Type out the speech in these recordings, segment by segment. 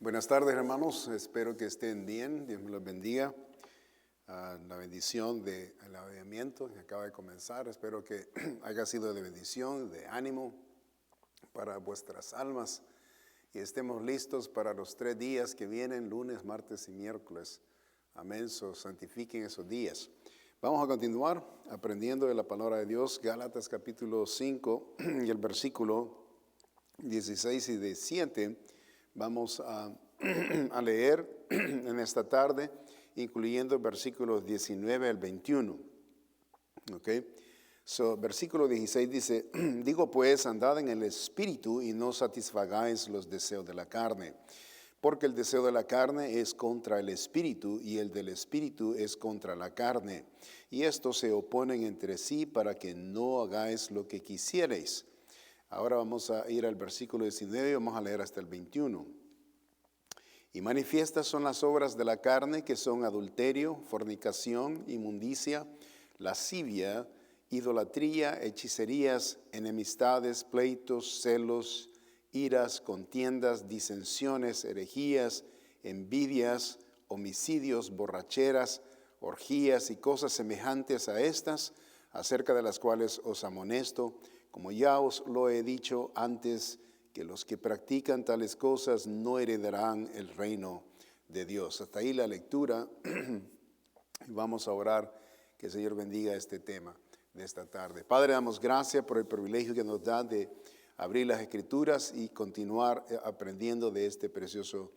Buenas tardes, hermanos. Espero que estén bien. Dios me los bendiga. La bendición del avivamiento que acaba de comenzar. Espero que haya sido de bendición, de ánimo para vuestras almas. Y estemos listos para los 3 días que vienen, lunes, martes y miércoles. Amén. Santifiquen esos días. Vamos a continuar aprendiendo de la palabra de Dios. Gálatas capítulo 5 y el versículo 16 y 17. Vamos a leer en esta tarde, incluyendo versículos 19 al 21. Versículo 16 dice, digo pues, andad en el Espíritu y no satisfagáis los deseos de la carne. Porque el deseo de la carne es contra el Espíritu y el del Espíritu es contra la carne. Y estos se oponen entre sí para que no hagáis lo que quisierais. Ahora vamos a ir al versículo 19 y vamos a leer hasta el 21. Y manifiestas son las obras de la carne, que son adulterio, fornicación, inmundicia, lascivia, idolatría, hechicerías, enemistades, pleitos, celos, iras, contiendas, disensiones, herejías, envidias, homicidios, borracheras, orgías y cosas semejantes a estas, acerca de las cuales os amonesto, como ya os lo he dicho antes, que los que practican tales cosas no heredarán el reino de Dios. Hasta ahí la lectura. Vamos a orar que el Señor bendiga este tema de esta tarde. Padre, damos gracias por el privilegio que nos da de abrir las Escrituras y continuar aprendiendo de este precioso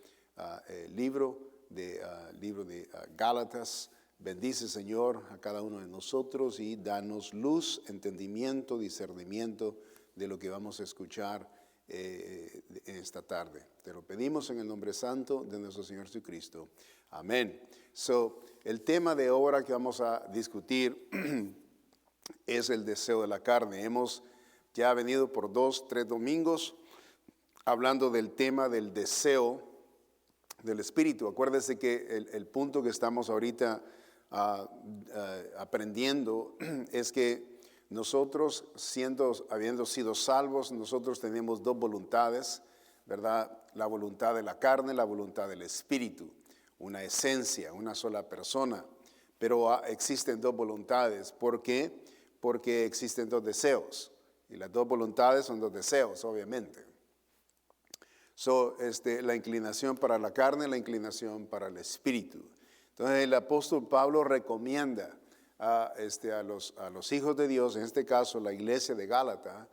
libro de Gálatas. Bendice, Señor, a cada uno de nosotros y danos luz, entendimiento, discernimiento de lo que vamos a escuchar en esta tarde. Te lo pedimos en el nombre santo de nuestro Señor Jesucristo. Amén. El tema de ahora que vamos a discutir es el deseo de la carne. Hemos ya venido por 2-3 domingos hablando del tema del deseo del Espíritu. Acuérdese que el punto que estamos ahorita aprendiendo es que nosotros, habiendo sido salvos, nosotros tenemos 2 voluntades, ¿verdad? La voluntad de la carne, la voluntad del Espíritu, una esencia, una sola persona. Pero existen 2 voluntades. ¿Por qué? Porque existen 2 deseos. Y las 2 voluntades son 2 deseos, obviamente. La inclinación para la carne, la inclinación para el Espíritu. Entonces el apóstol Pablo recomienda a los hijos de Dios, en este caso la iglesia de Galacia,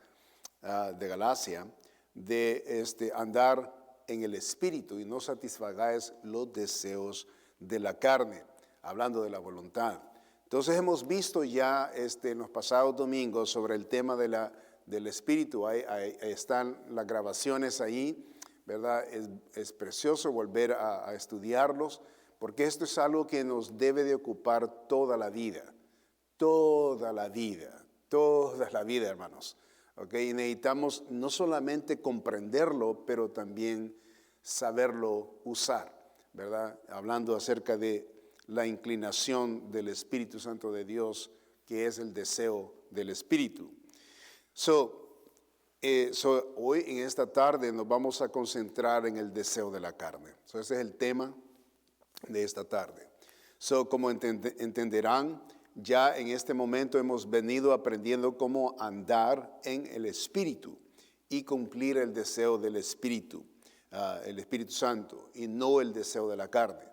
de andar en el Espíritu y no satisfagáis los deseos de la carne, hablando de la voluntad. Entonces hemos visto ya en los pasados domingos sobre el tema del Espíritu. Ahí están las grabaciones ahí, ¿verdad? Es precioso volver a estudiarlos, porque esto es algo que nos debe de ocupar toda la vida, hermanos. ¿Okay? Y necesitamos no solamente comprenderlo, pero también saberlo usar, ¿verdad? Hablando acerca de la inclinación del Espíritu Santo de Dios, que es el deseo del Espíritu. Hoy en esta tarde nos vamos a concentrar en el deseo de la carne. Ese es el tema de esta tarde. Como entenderán, ya en este momento hemos venido aprendiendo cómo andar en el Espíritu y cumplir el deseo del Espíritu, el Espíritu Santo, y no el deseo de la carne.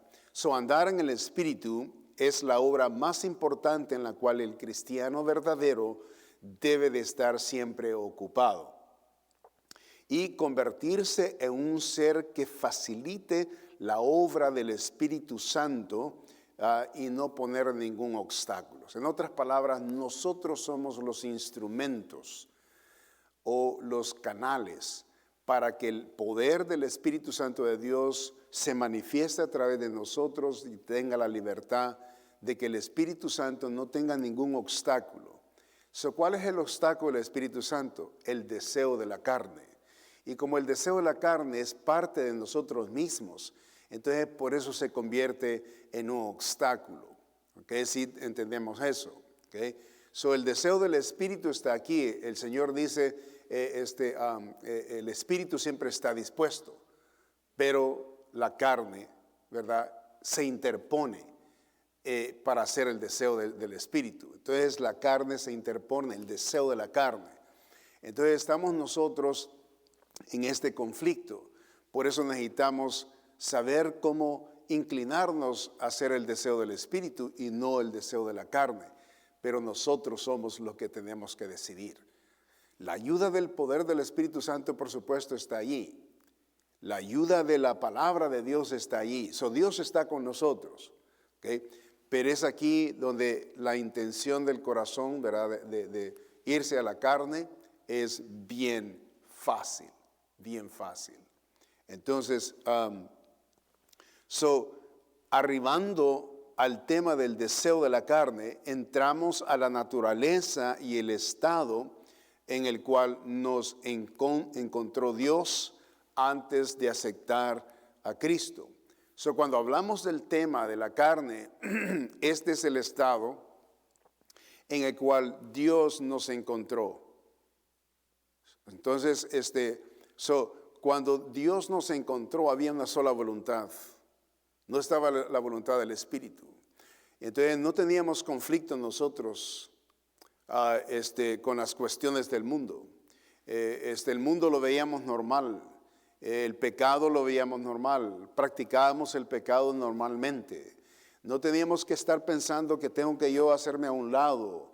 Andar en el Espíritu es la obra más importante en la cual el cristiano verdadero debe de estar siempre ocupado. Y convertirse en un ser que facilite la obra del Espíritu Santo y no poner ningún obstáculo. En otras palabras, nosotros somos los instrumentos o los canales para que el poder del Espíritu Santo de Dios se manifieste a través de nosotros y tenga la libertad de que el Espíritu Santo no tenga ningún obstáculo. ¿Cuál es el obstáculo del Espíritu Santo? El deseo de la carne. Y como el deseo de la carne es parte de nosotros mismos, entonces por eso se convierte en un obstáculo. ¿Okay? Sí entendemos eso. ¿Okay? El deseo del Espíritu está aquí. El Señor dice, el Espíritu siempre está dispuesto, pero la carne, ¿verdad?, se interpone para hacer el deseo del espíritu. Entonces la carne se interpone, el deseo de la carne. Entonces estamos nosotros en este conflicto. Por eso necesitamos saber cómo inclinarnos a hacer el deseo del espíritu y no el deseo de la carne. Pero nosotros somos los que tenemos que decidir. La ayuda del poder del Espíritu Santo, por supuesto, está allí. La ayuda de la palabra de Dios está allí. Dios está con nosotros. ¿Okay? Pero es aquí donde la intención del corazón, ¿verdad?, de irse a la carne es bien fácil, bien fácil. Entonces, arribando al tema del deseo de la carne, entramos a la naturaleza y el estado en el cual nos encontró Dios antes de aceptar a Cristo. Cuando hablamos del tema de la carne, este es el estado en el cual Dios nos encontró. Entonces, cuando Dios nos encontró, había una sola voluntad. No estaba la voluntad del Espíritu. Entonces, no teníamos conflicto nosotros con las cuestiones del mundo. El mundo lo veíamos normal. El pecado lo veíamos normal. Practicábamos el pecado normalmente. No teníamos que estar pensando que tengo que yo hacerme a un lado,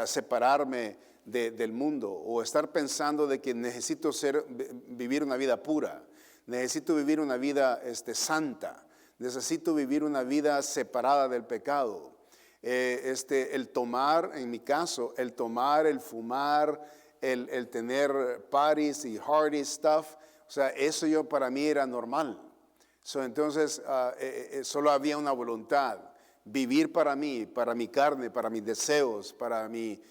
separarme del mundo, o estar pensando de que necesito vivir una vida pura, necesito vivir una vida santa, necesito vivir una vida separada del pecado. El tomar, en mi caso, el tomar, el fumar, el tener parties y party stuff, eso para mí era normal. Entonces, solo había una voluntad, vivir para mí, para mi carne, para mis deseos, para mi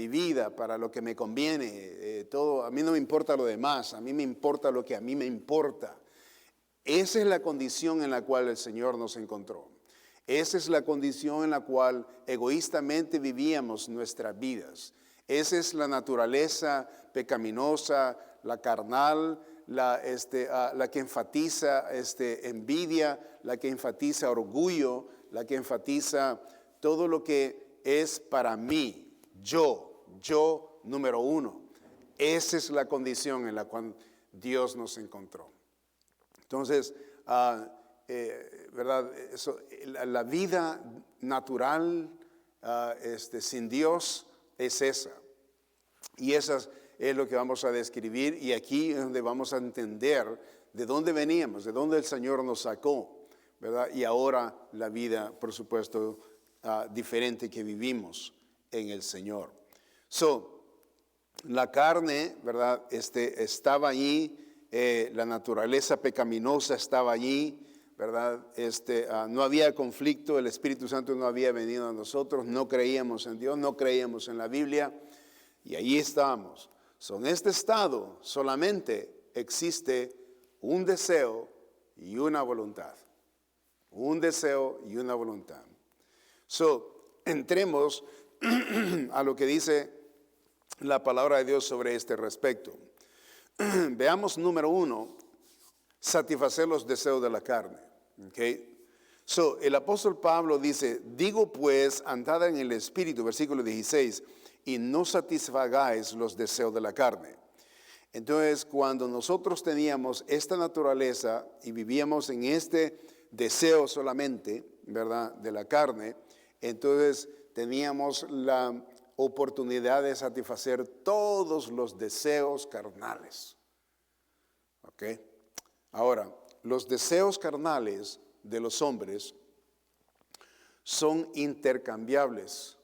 vida, para lo que me conviene, todo. A mí no me importa lo demás, a mí me importa lo que a mí me importa. Esa es la condición en la cual el Señor nos encontró. Esa es la condición en la cual egoístamente vivíamos nuestras vidas. Esa es la naturaleza pecaminosa, la carnal, la que enfatiza envidia, la que enfatiza orgullo, la que enfatiza todo lo que es para mí, yo número uno. Esa es la condición en la cual Dios nos encontró. Entonces, ¿verdad? La vida natural sin Dios es esa. Y esa es lo que vamos a describir, y aquí es donde vamos a entender de dónde veníamos, de dónde el Señor nos sacó, ¿verdad? Y ahora la vida, por supuesto, diferente que vivimos en el Señor. La carne, ¿verdad? Estaba allí, la naturaleza pecaminosa estaba allí, ¿verdad? No había conflicto, el Espíritu Santo no había venido a nosotros, no creíamos en Dios, no creíamos en la Biblia, y ahí estábamos. En este estado solamente existe un deseo y una voluntad. Un deseo y una voluntad. Entremos a lo que dice la palabra de Dios sobre este respecto. Veamos, número 1, satisfacer los deseos de la carne. Okay. El apóstol Pablo dice, digo pues, andad en el Espíritu, versículo 16, y no satisfagáis los deseos de la carne. Entonces, cuando nosotros teníamos esta naturaleza y vivíamos en este deseo solamente, ¿verdad?, de la carne, entonces teníamos la oportunidad de satisfacer todos los deseos carnales. ¿Ok? Ahora, los deseos carnales de los hombres son intercambiables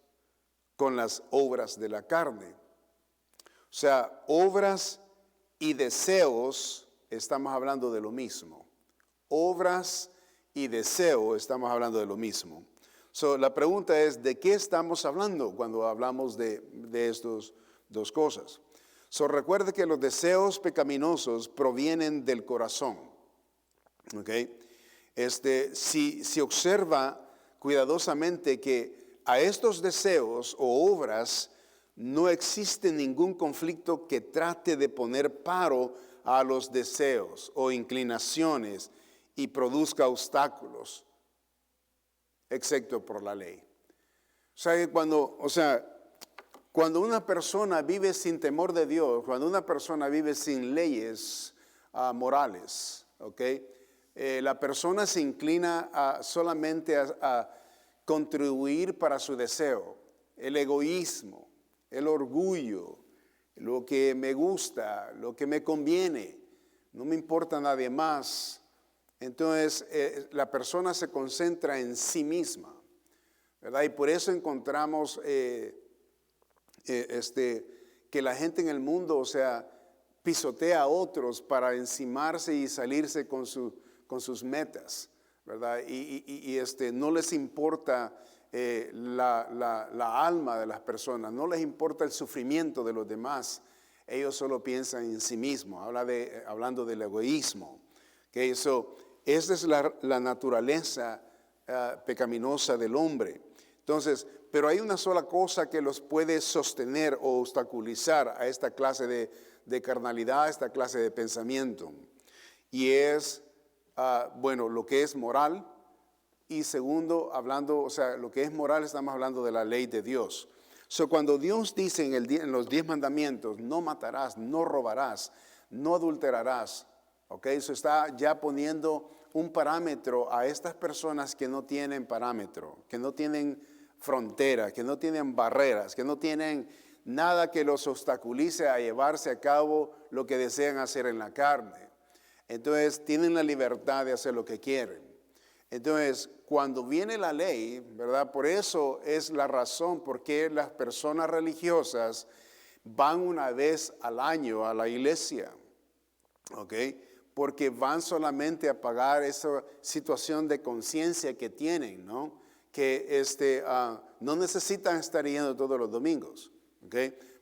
con las obras de la carne. Obras y deseos, estamos hablando de lo mismo. Obras y deseo, estamos hablando de lo mismo. La pregunta es, ¿de qué estamos hablando cuando hablamos de estas dos cosas? Recuerde que los deseos pecaminosos provienen del corazón. ¿Okay? Si observa cuidadosamente que a estos deseos o obras no existe ningún conflicto que trate de poner paro a los deseos o inclinaciones y produzca obstáculos, excepto por la ley. Cuando una persona vive sin temor de Dios, cuando una persona vive sin leyes morales, la persona se inclina solamente a contribuir para su deseo, el egoísmo, el orgullo, lo que me gusta, lo que me conviene, no me importa nadie más. Entonces la persona se concentra en sí misma, ¿verdad? Y por eso encontramos que la gente en el mundo, pisotea a otros para encimarse y salirse con sus metas, ¿verdad? Y no les importa la alma de las personas, no les importa el sufrimiento de los demás. Ellos solo piensan en sí mismos, hablando del egoísmo. Esa es la naturaleza pecaminosa del hombre. Entonces, pero hay una sola cosa que los puede sostener o obstaculizar a esta clase de carnalidad, a esta clase de pensamiento. Y es, lo que es moral. Y segundo, lo que es moral, estamos hablando de la ley de Dios. Cuando Dios dice en los 10 mandamientos, no matarás, no robarás, no adulterarás, eso está ya poniendo un parámetro a estas personas que no tienen parámetro, que no tienen frontera, que no tienen barreras, que no tienen nada que los obstaculice a llevarse a cabo lo que desean hacer en la carne. Entonces tienen la libertad de hacer lo que quieren. Entonces, cuando viene la ley, ¿verdad? Por eso es la razón por qué las personas religiosas van una vez al año a la iglesia, porque van solamente a pagar esa situación de conciencia que tienen, ¿no? Que no necesitan estar yendo todos los domingos,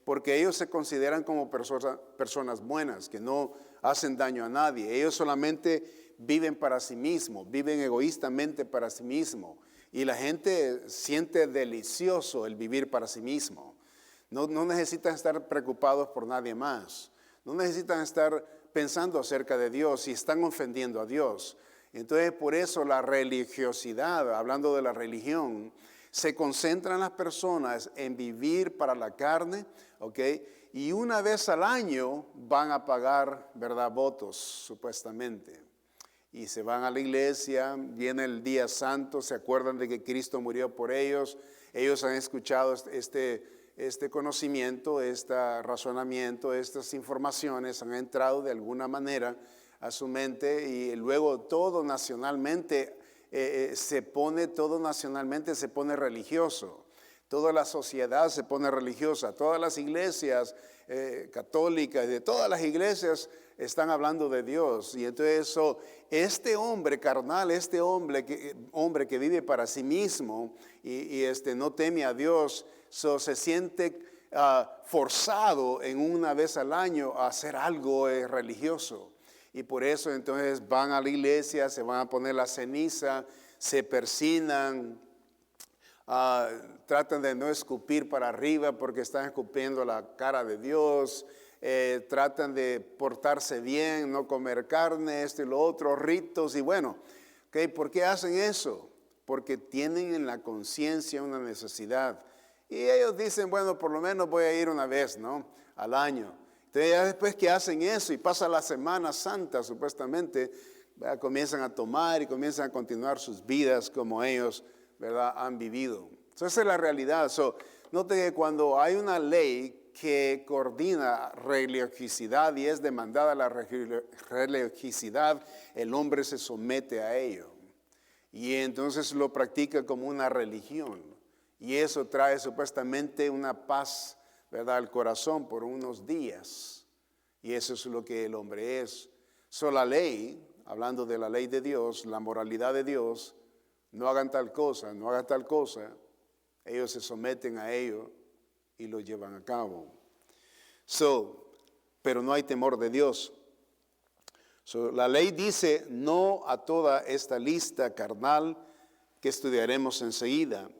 porque ellos se consideran como personas buenas, que no hacen daño a nadie. Ellos solamente viven para sí mismos, viven egoístamente para sí mismos. Y la gente siente delicioso el vivir para sí mismo. No necesitan estar preocupados por nadie más. No necesitan estar pensando acerca de Dios y están ofendiendo a Dios. Entonces, por eso la religiosidad, hablando de la religión, se concentran las personas en vivir para la carne, y una vez al año van a pagar, ¿verdad?, votos, supuestamente. Y se van a la iglesia, viene el día santo, se acuerdan de que Cristo murió por ellos. Ellos han escuchado este conocimiento, este razonamiento, estas informaciones han entrado de alguna manera a su mente y luego todo nacionalmente se pone religioso. Toda la sociedad se pone religiosa. Todas las iglesias católicas, de todas las iglesias están hablando de Dios. Y entonces este hombre carnal, este hombre que vive para sí mismo y no teme a Dios, se siente forzado en una vez al año a hacer algo religioso. Y por eso entonces van a la iglesia, se van a poner la ceniza, se persignan, tratan de no escupir para arriba porque están escupiendo la cara de Dios, tratan de portarse bien, no comer carne, esto y lo otro, ritos y bueno. ¿Por qué hacen eso? Porque tienen en la conciencia una necesidad. Y ellos dicen, bueno, por lo menos voy a ir una vez, ¿no?, al año. Entonces ya después que hacen eso y pasa la Semana Santa, supuestamente, ¿verdad?, comienzan a tomar y comienzan a continuar sus vidas como ellos, ¿verdad?, han vivido. Entonces esa es la realidad. Note que cuando hay una ley que coordina religiosidad y es demandada la religiosidad, el hombre se somete a ello. Y entonces lo practica como una religión. Y eso trae supuestamente una paz, ¿verdad?, al corazón por unos días. Y eso es lo que el hombre es. La ley, hablando de la ley de Dios, la moralidad de Dios, no hagan tal cosa, no hagan tal cosa. Ellos se someten a ello y lo llevan a cabo. Pero no hay temor de Dios. La ley dice no a toda esta lista carnal que estudiaremos enseguida.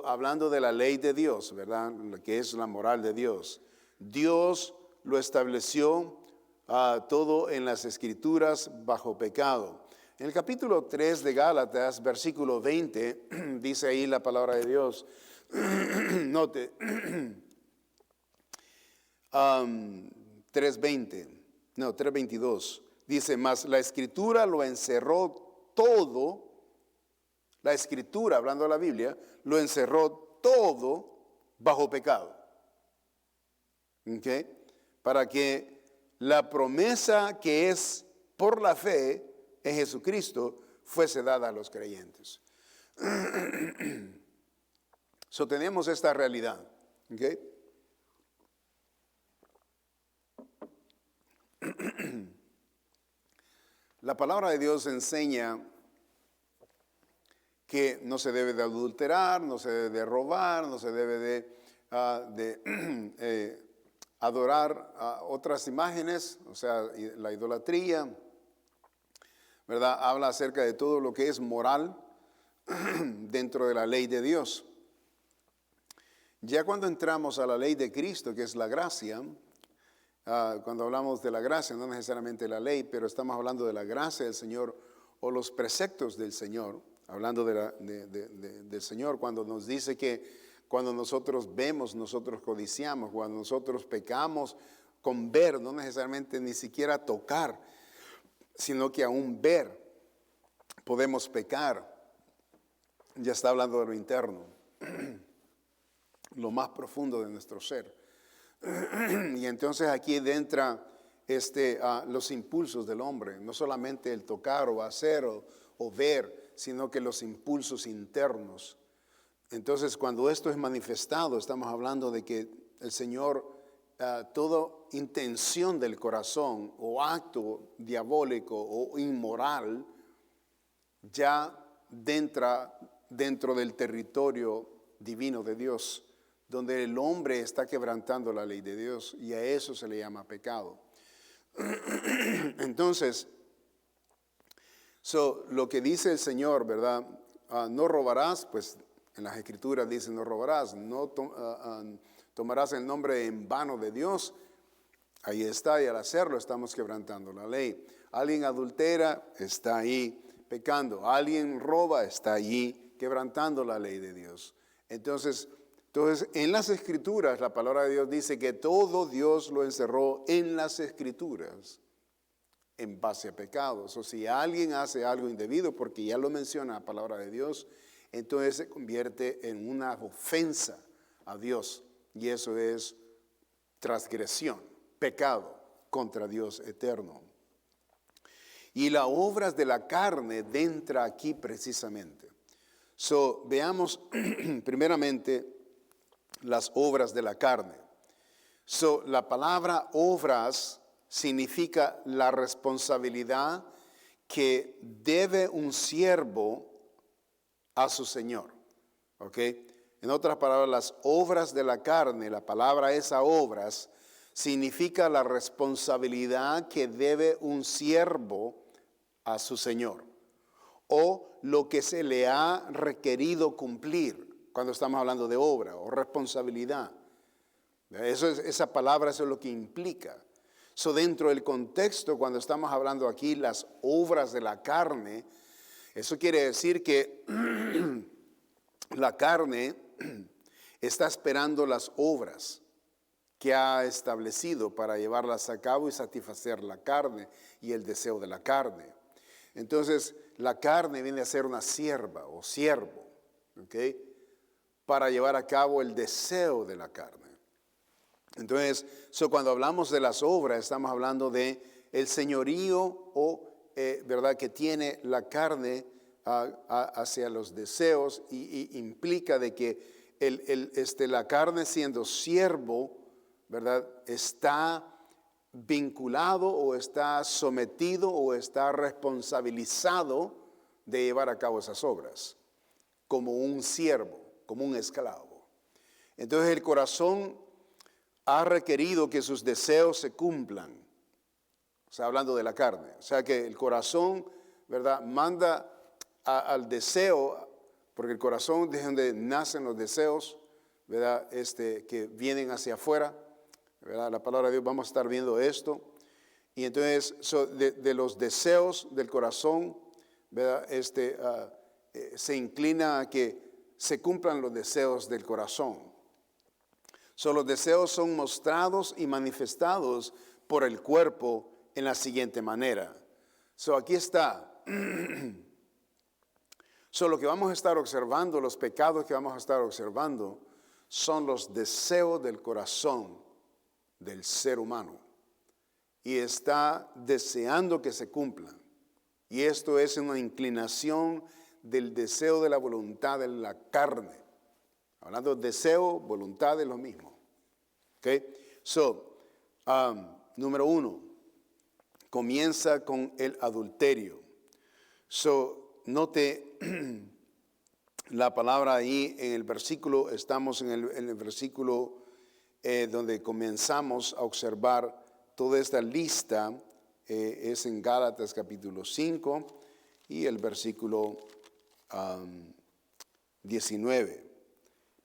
Hablando de la ley de Dios, ¿verdad?, que es la moral de Dios. Dios lo estableció todo en las Escrituras bajo pecado. En el capítulo 3 de Gálatas, versículo 20, dice ahí la palabra de Dios. Note, 3:22, dice, mas la Escritura lo encerró todo, la Escritura, hablando de la Biblia, lo encerró todo bajo pecado. ¿Okay? Para que la promesa que es por la fe en Jesucristo fuese dada a los creyentes. So, tenemos esta realidad. ¿Okay? La palabra de Dios enseña que no se debe de adulterar, no se debe de robar, no se debe de adorar otras imágenes, o sea, la idolatría, ¿verdad? Habla acerca de todo lo que es moral dentro de la ley de Dios. Ya cuando entramos a la ley de Cristo, que es la gracia, cuando hablamos de la gracia, no necesariamente la ley, pero estamos hablando de la gracia del Señor o los preceptos del Señor, hablando del Señor, cuando nos dice que cuando nosotros vemos, nosotros codiciamos, cuando nosotros pecamos con ver, no necesariamente ni siquiera tocar, sino que aún ver podemos pecar. Ya está hablando de lo interno, lo más profundo de nuestro ser. Y entonces aquí entra los impulsos del hombre, no solamente el tocar o hacer o ver, sino que los impulsos internos. Entonces, cuando esto es manifestado, estamos hablando de que el Señor, toda intención del corazón o acto diabólico o inmoral, ya dentro del territorio divino de Dios, donde el hombre está quebrantando la ley de Dios, y a eso se le llama pecado. Entonces, lo que dice el Señor, ¿verdad? No robarás, pues en las Escrituras dice no robarás, no tomarás el nombre en vano de Dios. Ahí está, y al hacerlo estamos quebrantando la ley. Alguien adultera, está ahí pecando. Alguien roba, está allí quebrantando la ley de Dios. Entonces, en las Escrituras, la palabra de Dios dice que todo Dios lo encerró en las Escrituras en base a pecados. O si alguien hace algo indebido, porque ya lo menciona la palabra de Dios, entonces se convierte en una ofensa a Dios. Y eso es transgresión, pecado contra Dios eterno. Y las obras de la carne entra aquí precisamente. Veamos primeramente las obras de la carne. La palabra obras significa la responsabilidad que debe un siervo a su Señor. ¿Ok? En otras palabras, las obras de la carne, la palabra esa obras, significa la responsabilidad que debe un siervo a su Señor. O lo que se le ha requerido cumplir cuando estamos hablando de obra o responsabilidad. Esa palabra, eso es lo que implica. Dentro del contexto, cuando estamos hablando aquí las obras de la carne, eso quiere decir que la carne está esperando las obras que ha establecido para llevarlas a cabo y satisfacer la carne y el deseo de la carne. Entonces, la carne viene a ser una sierva o siervo, ¿ok? Para llevar a cabo el deseo de la carne. Entonces, cuando hablamos de las obras, estamos hablando de el señorío ¿verdad? Que tiene la carne hacia los deseos y implica de que la carne siendo siervo, ¿verdad? Está vinculado o está sometido o está responsabilizado de llevar a cabo esas obras como un siervo, como un esclavo. Entonces el corazón ha requerido que sus deseos se cumplan. O sea, hablando de la carne. O sea, que el corazón, ¿verdad? Manda al deseo, porque el corazón es donde nacen los deseos, ¿verdad? Que vienen hacia afuera, ¿verdad? La palabra de Dios, vamos a estar viendo esto. Y entonces de los deseos del corazón, ¿verdad? Se inclina a que se cumplan los deseos del corazón. Los deseos son mostrados y manifestados por el cuerpo en la siguiente manera. Aquí está. Lo que vamos a estar observando, los pecados que vamos a estar observando, son los deseos del corazón del ser humano. Y está deseando que se cumplan. Y esto es una inclinación del deseo de la voluntad de la carne. Hablando de deseo, voluntad es lo mismo. Okay? Número 1, comienza con el adulterio. Note la palabra ahí en el versículo, estamos en el versículo donde comenzamos a observar toda esta lista, es en Gálatas capítulo 5 y el versículo 19.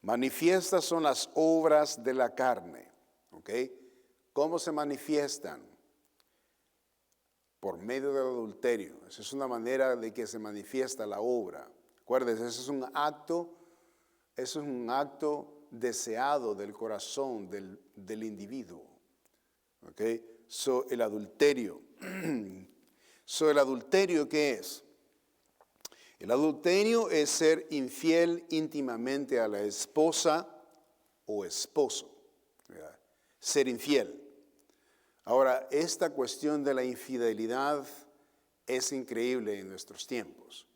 Manifiestas son las obras de la carne. ¿Ok? ¿Cómo se manifiestan? Por medio del adulterio. Esa es una manera de que se manifiesta la obra. Acuérdense, ese es un acto deseado del corazón del individuo. ¿Ok? El adulterio. ¿El adulterio qué es? El adulterio es ser infiel íntimamente a la esposa o esposo. ¿Verdad? Ser infiel. Ahora, esta cuestión de la infidelidad es increíble en nuestros tiempos.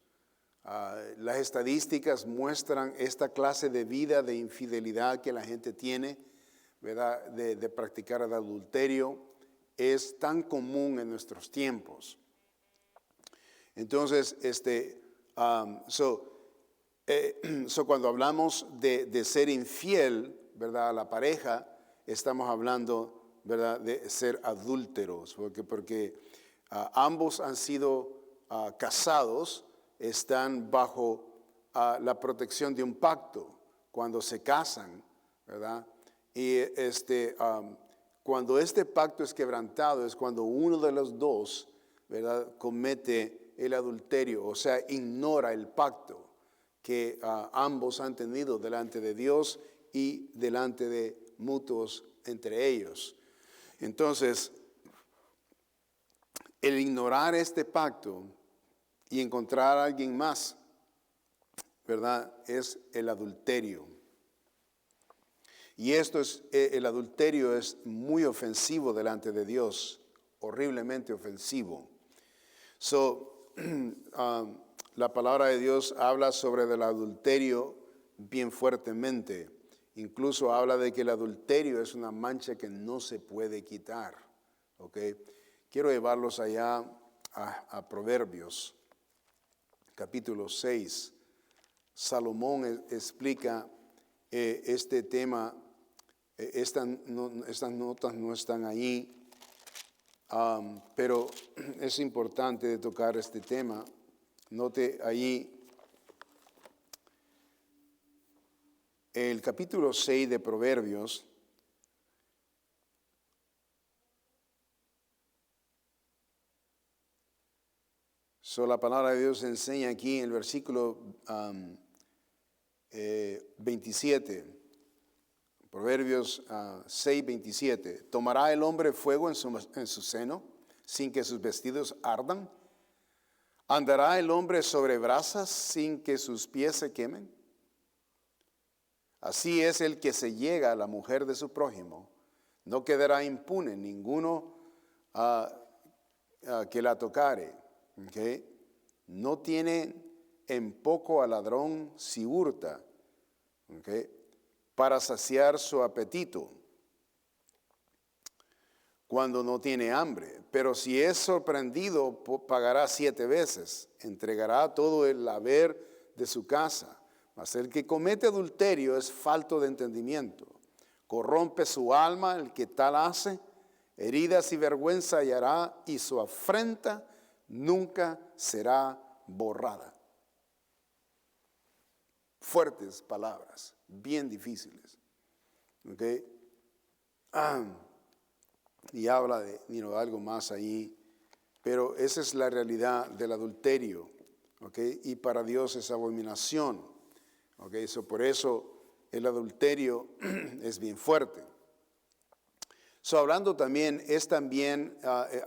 Las estadísticas muestran esta clase de vida de infidelidad que la gente tiene, ¿verdad? De practicar el adulterio, es tan común en nuestros tiempos. Entonces, cuando hablamos de ser infiel, ¿verdad? A la pareja, estamos hablando, ¿verdad? De ser adúlteros, porque ambos han sido casados, están bajo la protección de un pacto cuando se casan, ¿verdad? Y cuando este pacto es quebrantado es cuando uno de los dos, ¿verdad? Comete el adulterio, o sea, ignora el pacto que ambos han tenido delante de Dios y delante de mutuos entre ellos. Entonces, el ignorar este pacto y encontrar a alguien más, ¿verdad? Es el adulterio. Y el adulterio es muy ofensivo delante de Dios, horriblemente ofensivo. La palabra de Dios habla sobre el adulterio bien fuertemente. Incluso habla de que el adulterio es una mancha que no se puede quitar. ¿Okay? Quiero llevarlos allá a Proverbios, capítulo 6. Salomón explica este tema. Estas notas no están ahí, pero es importante de tocar este tema. Note ahí el capítulo 6 de Proverbios. La palabra de Dios enseña aquí en el versículo 27. Proverbios 6, 27. ¿Tomará el hombre fuego en su seno sin que sus vestidos ardan? ¿Andará el hombre sobre brasas sin que sus pies se quemen? Así es el que se llega a la mujer de su prójimo. No quedará impune ninguno que la tocare. ¿Okay? No tiene en poco al ladrón si hurta. ¿Okay? Para saciar su apetito cuando no tiene hambre. Pero si es sorprendido, pagará 7 veces, entregará todo el haber de su casa. Mas el que comete adulterio es falto de entendimiento. Corrompe su alma el que tal hace, heridas y vergüenza hallará, y su afrenta nunca será borrada. Fuertes palabras, bien difíciles. ¿Okay? y habla de algo más ahí, pero esa es la realidad del adulterio, ¿ok? Y para Dios es abominación, ¿ok? Por eso el adulterio es bien fuerte. Hablando también,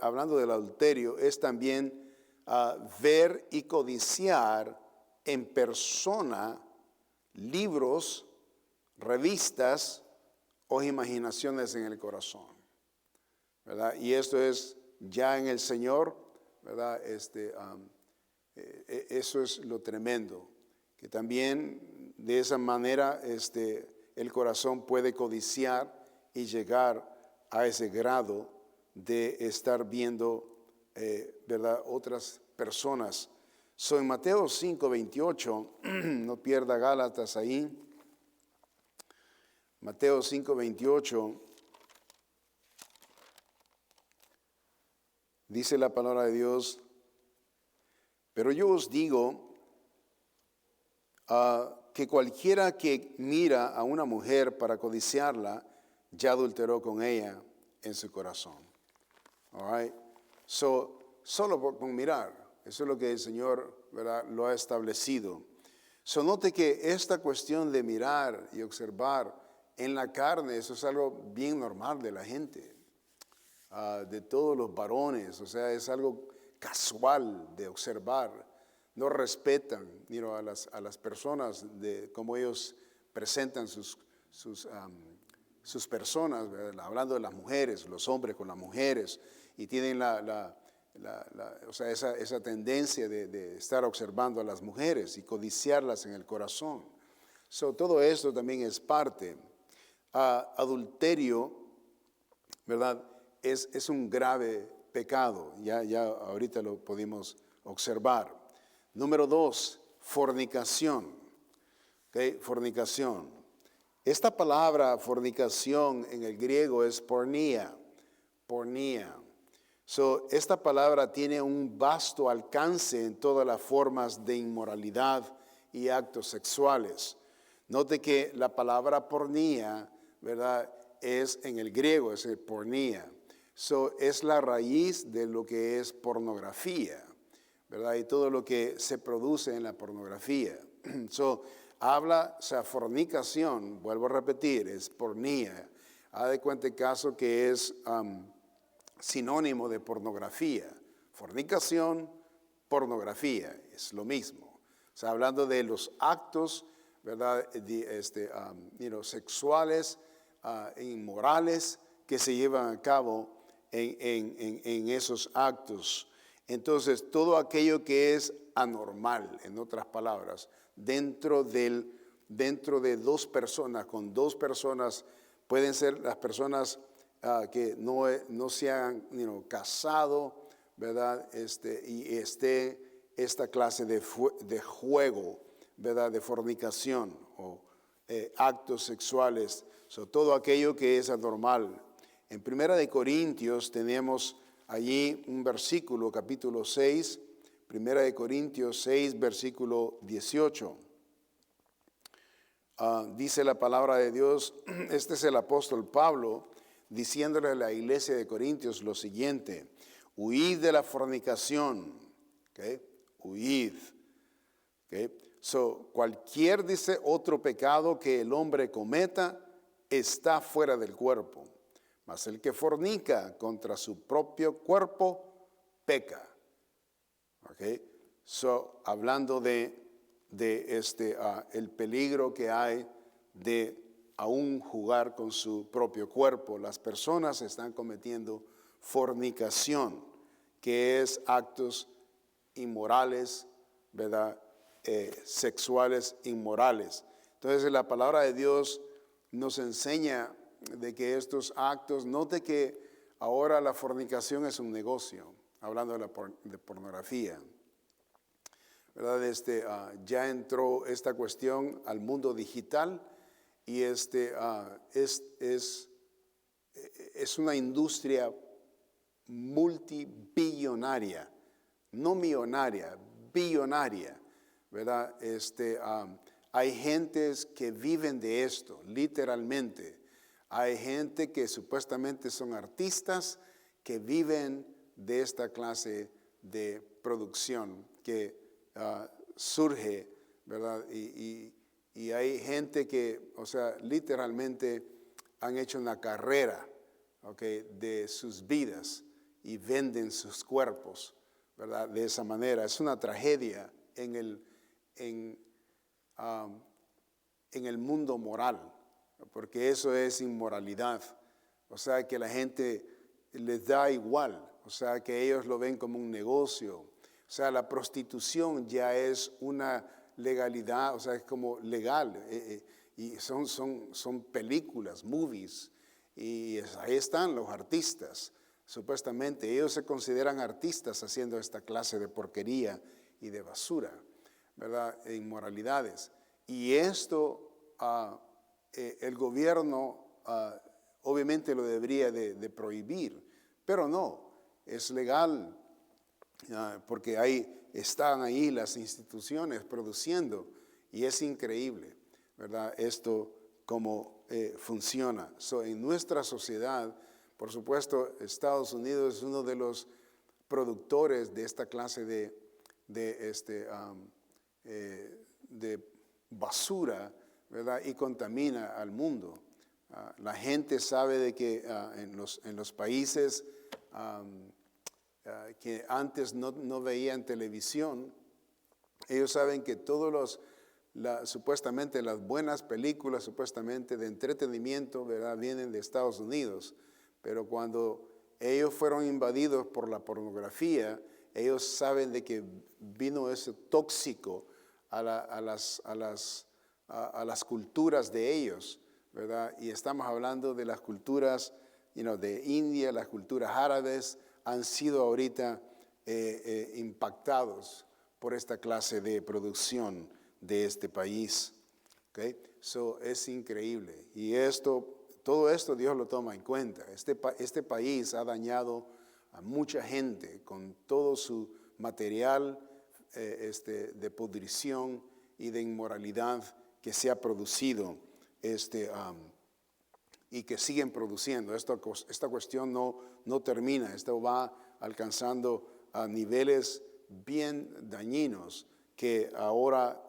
hablando del adulterio, es también ver y codiciar en persona libros, revistas o imaginaciones en el corazón, ¿verdad? Y esto es ya en el Señor, ¿verdad? Eso es lo tremendo, que también de esa manera el corazón puede codiciar y llegar a ese grado de estar viendo, ¿verdad?, otras personas. En Mateo 5:28, no pierda Gálatas ahí. Mateo 5:28, dice la palabra de Dios: pero yo os digo que cualquiera que mira a una mujer para codiciarla, ya adulteró con ella en su corazón. All right? Solo con mirar, eso es lo que el Señor, ¿verdad?, lo ha establecido. Note que esta cuestión de mirar y observar en la carne, eso es algo bien normal de la gente, de todos los varones, o sea, es algo casual de observar. No respetan a las personas de cómo ellos presentan sus personas, ¿verdad? Hablando de las mujeres, los hombres con las mujeres, y tienen o sea, esa tendencia de estar observando a las mujeres y codiciarlas en el corazón. Todo esto también es parte. Adulterio, ¿verdad?, es un grave pecado, ya ahorita lo pudimos observar. Número 2, fornicación. ¿Okay? Fornicación. Esta palabra fornicación en el griego es pornía. Pornía. Esta palabra tiene un vasto alcance en todas las formas de inmoralidad y actos sexuales. Note que la palabra pornía, ¿verdad?, es en el griego, es el pornía. Es la raíz de lo que es pornografía, ¿verdad? Y todo lo que se produce en la pornografía. Fornicación, vuelvo a repetir, es pornía. Haz de cuenta el caso que es sinónimo de pornografía. Fornicación, pornografía, es lo mismo. Hablando de los actos, ¿verdad?, sexuales, inmorales que se llevan a cabo en esos actos. Entonces, todo aquello que es anormal, en otras palabras, dentro de dos personas, con dos personas, pueden ser las personas que no se han casado, ¿verdad? Y esta clase de juego, ¿verdad?, de fornicación o actos sexuales, todo aquello que es anormal. En 1 Corintios tenemos allí un versículo, capítulo 6, 1 Corintios 6, versículo 18. Dice la palabra de Dios, este es el apóstol Pablo, diciéndole a la iglesia de Corintios lo siguiente: huid de la fornicación, ¿okay? Huid. ¿Okay? Cualquier, dice, otro pecado que el hombre cometa está fuera del cuerpo, mas el que fornica contra su propio cuerpo peca. ¿Okay? Hablando de el peligro que hay de aún jugar con su propio cuerpo. Las personas están cometiendo fornicación, que es actos inmorales, ¿verdad?, sexuales inmorales. Entonces la palabra de Dios nos enseña de que estos actos, note que ahora la fornicación es un negocio, hablando de pornografía, ¿verdad? Ya entró esta cuestión al mundo digital y es una industria multibillonaria, no millonaria, billonaria, ¿verdad? Hay gentes que viven de esto, literalmente. Hay gente que supuestamente son artistas que viven de esta clase de producción que surge, ¿verdad? Y hay gente que, o sea, literalmente han hecho una carrera, ¿okay?, de sus vidas y venden sus cuerpos, ¿verdad? De esa manera. Es una tragedia en el mundo moral, porque eso es inmoralidad. O sea, que la gente les da igual, o sea, que ellos lo ven como un negocio. O sea, la prostitución ya es una legalidad, o sea, es como legal. Y son películas, movies, y ahí están los artistas. Supuestamente ellos se consideran artistas haciendo esta clase de porquería y de basura, ¿verdad? E inmoralidades. Y esto el gobierno obviamente lo debería de prohibir, pero no, es legal porque están ahí las instituciones produciendo y es increíble, ¿verdad? Esto cómo funciona. En nuestra sociedad, por supuesto, Estados Unidos es uno de los productores de esta clase de basura, ¿verdad? Y contamina al mundo. La gente sabe de que en los países que antes no veían televisión, ellos saben que supuestamente las buenas películas, supuestamente de entretenimiento, ¿verdad?, vienen de Estados Unidos. Pero cuando ellos fueron invadidos por la pornografía, ellos saben de que vino ese tóxico a las culturas de ellos, ¿verdad? Y estamos hablando de las culturas de India, las culturas árabes han sido ahorita impactados por esta clase de producción de este país. ¿Okay? Es increíble. Y todo esto Dios lo toma en cuenta. Este país ha dañado a mucha gente con todo su material de pudrición y de inmoralidad que se ha producido y que siguen produciendo. Esta cuestión no termina, esto va alcanzando a niveles bien dañinos que ahora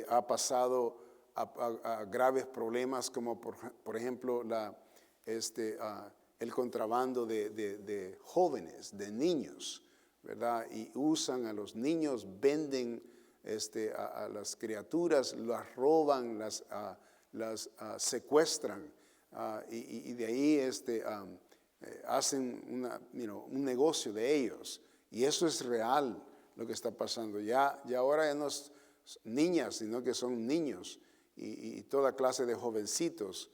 ha pasado a graves problemas como por ejemplo el contrabando de jóvenes, de niños, ¿verdad? Y usan a los niños, venden a las criaturas, las roban, las secuestran y de ahí hacen un negocio de ellos. Y eso es real lo que está pasando. Ya ahora ya no es niñas, sino que son niños y toda clase de jovencitos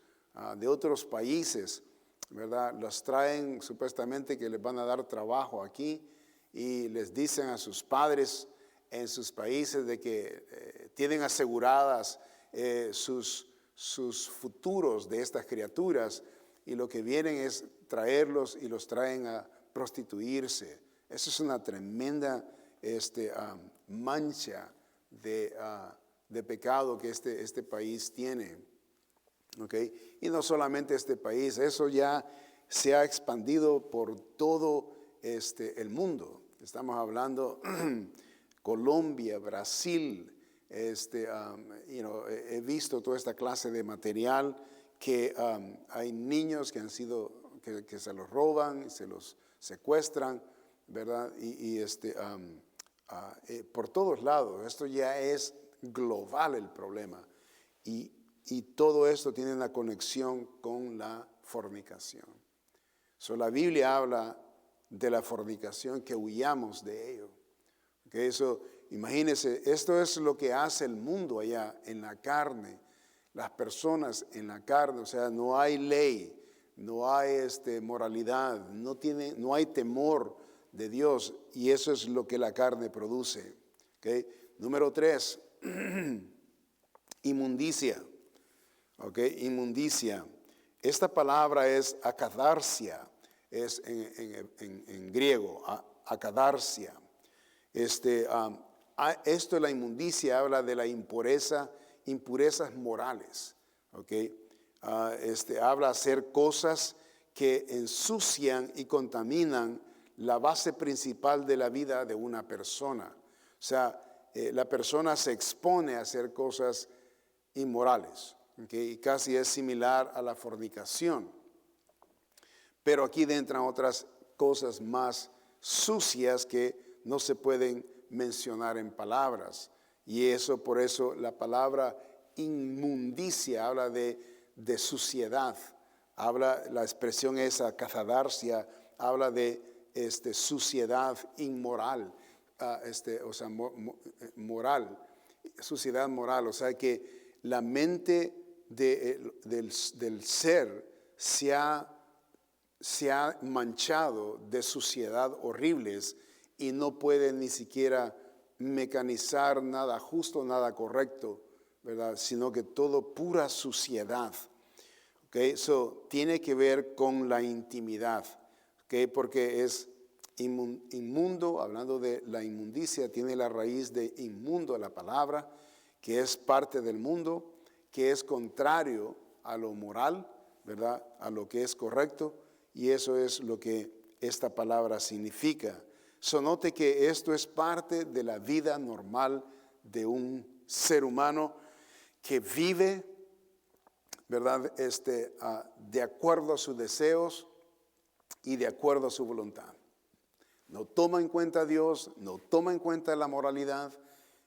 de otros países, ¿verdad? Los traen supuestamente que les van a dar trabajo aquí y les dicen a sus padres en sus países de que tienen aseguradas sus futuros de estas criaturas y lo que vienen es traerlos y los traen a prostituirse. Eso es una tremenda mancha de pecado que este país tiene. ¿Okay? Y no solamente este país, eso ya se ha expandido por todo el mundo. Estamos hablando Colombia, Brasil, he visto toda esta clase de material que hay niños que que se los roban y se los secuestran, ¿verdad? Y por todos lados, esto ya es global el problema y todo esto tiene una conexión con la fornicación. La Biblia habla de la fornicación, que huyamos de ello. Que eso, imagínense, esto es lo que hace el mundo allá en la carne, las personas en la carne, o sea, no hay ley, no hay moralidad, no hay temor de Dios y eso es lo que la carne produce. ¿Okay? Número 3, inmundicia. ¿Okay? Inmundicia. Esta palabra es akadarsia, es en griego, akadarsia. Esto de la inmundicia habla de la impurezas morales. ¿Okay? habla hacer cosas que ensucian y contaminan la base principal de la vida de una persona. O sea, la persona se expone a hacer cosas inmorales, ¿okay? Y casi es similar a la fornicación. Pero aquí entran otras cosas más sucias que no se pueden mencionar en palabras. Y por eso la palabra inmundicia habla de suciedad. La expresión esa, cathadarsia, habla de suciedad inmoral, moral, suciedad moral. O sea que la mente del ser se ha manchado de suciedad horribles y no puede ni siquiera mecanizar nada justo, nada correcto, ¿verdad? Sino que todo pura suciedad. Okay, tiene que ver con la intimidad, okay, porque es inmundo. Hablando de la inmundicia, tiene la raíz de inmundo la palabra, que es parte del mundo, que es contrario a lo moral, ¿verdad? A lo que es correcto, y eso es lo que esta palabra significa. Note que esto es parte de la vida normal de un ser humano que vive, ¿verdad? De acuerdo a sus deseos y de acuerdo a su voluntad. No toma en cuenta a Dios, no toma en cuenta la moralidad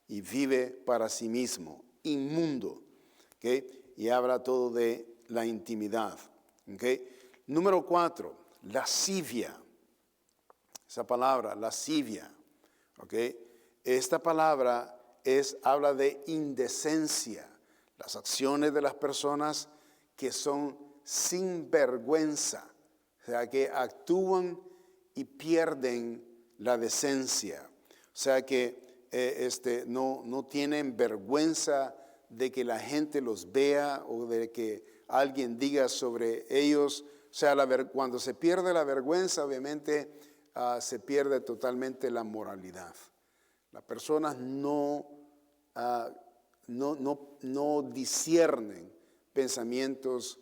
y vive para sí mismo, inmundo. ¿Okay? Y habla todo de la intimidad. ¿Okay? Número 4, lascivia. Esa palabra, lascivia. ¿Okay? Esta palabra habla de indecencia. Las acciones de las personas que son sin vergüenza, o sea, que actúan y pierden la decencia. O sea, que no tienen vergüenza de que la gente los vea o de que alguien diga sobre ellos. O sea, cuando se pierde la vergüenza, obviamente se pierde totalmente la moralidad. Las personas no disciernen pensamientos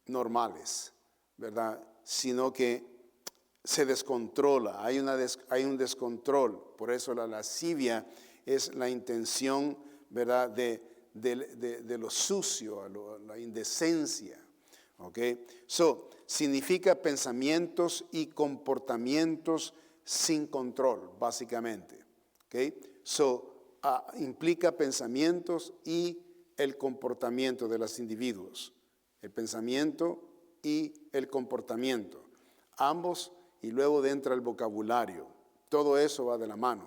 normales, ¿verdad? Sino que se descontrola, hay un descontrol. Por eso la lascivia es la intención, ¿verdad? De lo sucio, la indecencia. ¿Okay? Significa pensamientos y comportamientos sin control, básicamente. ¿Okay? Implica pensamientos y el comportamiento de los individuos. El pensamiento y el comportamiento. Ambos, y luego entra el vocabulario. Todo eso va de la mano.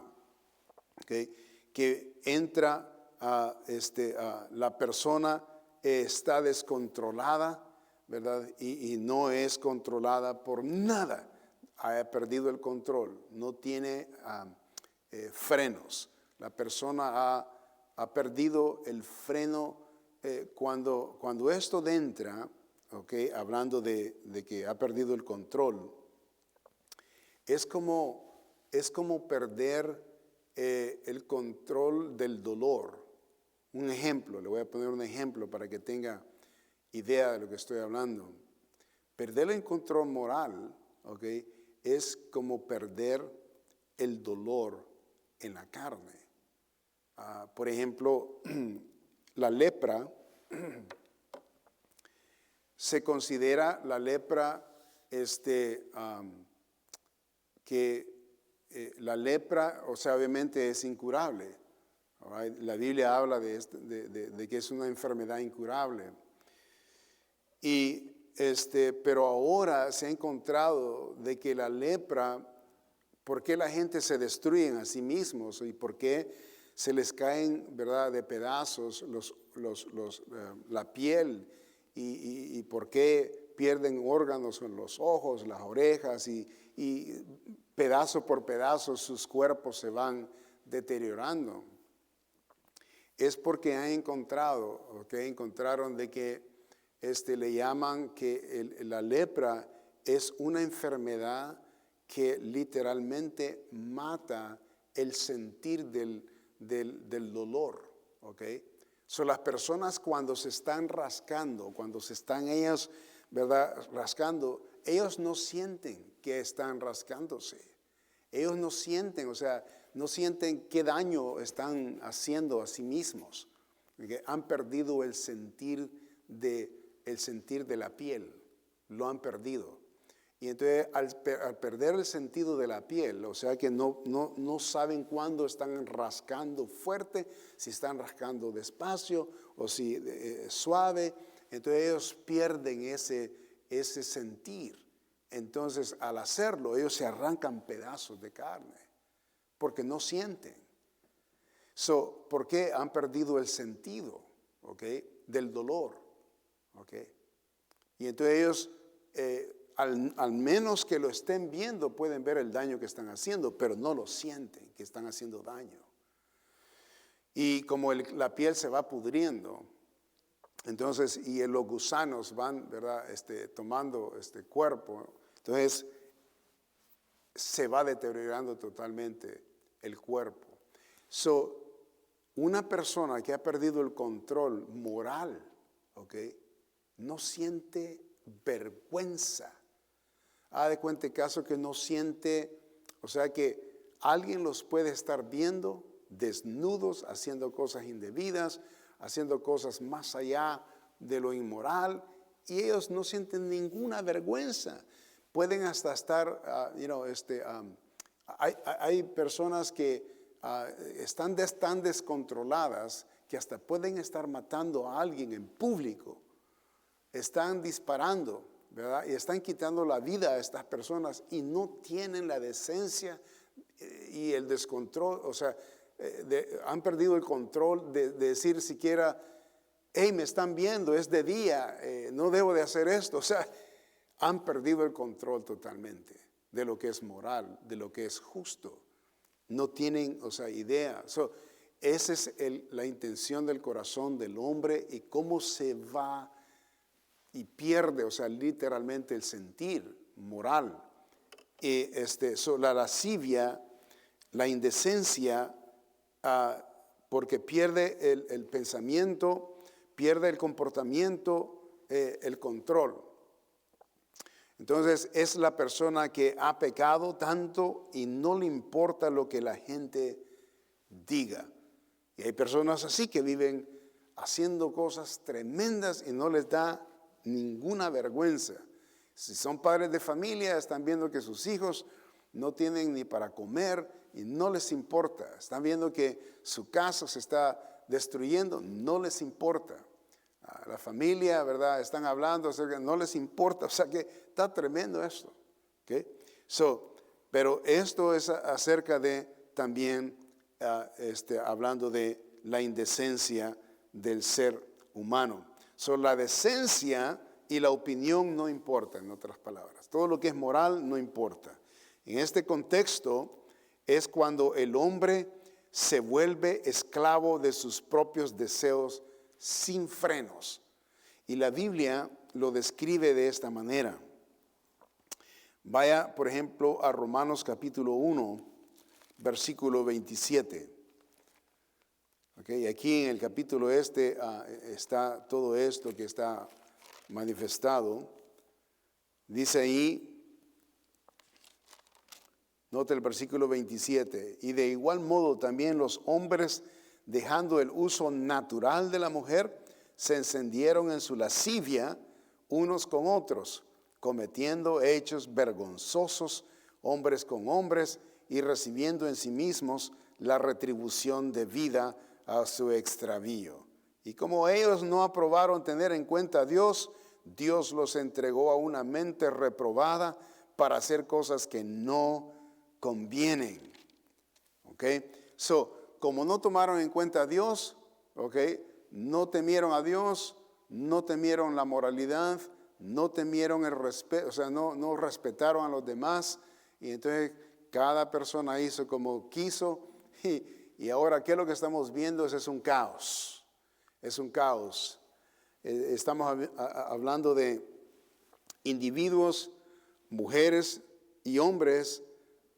¿Okay? Que entra la persona está descontrolada, ¿verdad? Y no es controlada por nada. Ha perdido el control. No tiene frenos. La persona ha perdido el freno cuando esto entra, ¿okay? Hablando de que ha perdido el control, es como perder el control del dolor. Un ejemplo, le voy a poner un ejemplo para que tenga idea de lo que estoy hablando. Perder el control moral, ¿okay? Es como perder el dolor en la carne. Por ejemplo, la lepra, se considera la lepra la lepra, o sea, obviamente es incurable. Right? La Biblia habla de que es una enfermedad incurable. Pero ahora se ha encontrado de que la lepra, ¿por qué la gente se destruye a sí mismos y por qué se les caen, ¿verdad?, de pedazos la piel y por qué pierden órganos en los ojos, las orejas y pedazo por pedazo sus cuerpos se van deteriorando? Es porque encontraron de que le llaman que la lepra es una enfermedad que literalmente mata el sentir del dolor, ¿ok? Son las personas cuando se están rascando, cuando se están ellos, ¿verdad?, rascando, ellos no sienten que están rascándose. Ellos no sienten, o sea, no sienten qué daño están haciendo a sí mismos. Porque han perdido el sentir de la piel, lo han perdido. Y entonces al perder el sentido de la piel, o sea que no saben cuándo están rascando fuerte, si están rascando despacio o si suave, entonces ellos pierden ese sentir. Entonces al hacerlo ellos se arrancan pedazos de carne porque no sienten. ¿Por qué han perdido el sentido, okay, del dolor? Okay. Y entonces ellos, al menos que lo estén viendo, pueden ver el daño que están haciendo, pero no lo sienten, que están haciendo daño. Y como la piel se va pudriendo, entonces, y los gusanos van, ¿verdad?, tomando cuerpo, entonces se va deteriorando totalmente el cuerpo. Una persona que ha perdido el control moral, ¿okay?, no siente vergüenza. Haz de cuenta el caso que no siente, o sea que alguien los puede estar viendo desnudos, haciendo cosas indebidas, haciendo cosas más allá de lo inmoral, y ellos no sienten ninguna vergüenza. Pueden hasta estar, hay personas que están tan descontroladas que hasta pueden estar matando a alguien en público. Están disparando, ¿verdad? Y están quitando la vida a estas personas y no tienen la decencia y el descontrol, o sea, han perdido el control de decir siquiera, hey, me están viendo, es de día, no debo de hacer esto. O sea, han perdido el control totalmente de lo que es moral, de lo que es justo. No tienen, o sea, idea. Esa es la intención del corazón del hombre y cómo se va y pierde, o sea, literalmente el sentir moral. La lascivia, la indecencia, porque pierde el pensamiento, pierde el comportamiento, el control. Entonces es la persona que ha pecado tanto y no le importa lo que la gente diga. Y hay personas así que viven haciendo cosas tremendas y no les da ninguna vergüenza. Si son padres de familia, están viendo que sus hijos no tienen ni para comer y no les importa. Están viendo que su casa se está destruyendo, no les importa. La familia, ¿verdad?, están hablando acerca, no les importa. O sea que está tremendo esto. ¿Okay? Pero esto es acerca de también, hablando de la indecencia del ser humano. La decencia y la opinión no importan, en otras palabras. Todo lo que es moral no importa. En este contexto es cuando el hombre se vuelve esclavo de sus propios deseos sin frenos. Y la Biblia lo describe de esta manera. Vaya, por ejemplo, a Romanos capítulo 1, versículo 27. Okay, aquí en el capítulo está todo esto que está manifestado. Dice ahí, nota el versículo 27, y de igual modo también los hombres, dejando el uso natural de la mujer, se encendieron en su lascivia unos con otros, cometiendo hechos vergonzosos, hombres con hombres, y recibiendo en sí mismos la retribución debida a su extravío. Y como ellos no aprobaron tener en cuenta a Dios, Dios los entregó a una mente reprobada para hacer cosas que no convienen. ¿Ok? Como no tomaron en cuenta a Dios, ¿ok?, no temieron a Dios, no temieron la moralidad, no temieron el respeto, o sea, no respetaron a los demás. Y entonces cada persona hizo como quiso. Y ahora, ¿qué es lo que estamos viendo? Es un caos. Es un caos. Estamos hablando de individuos, mujeres y hombres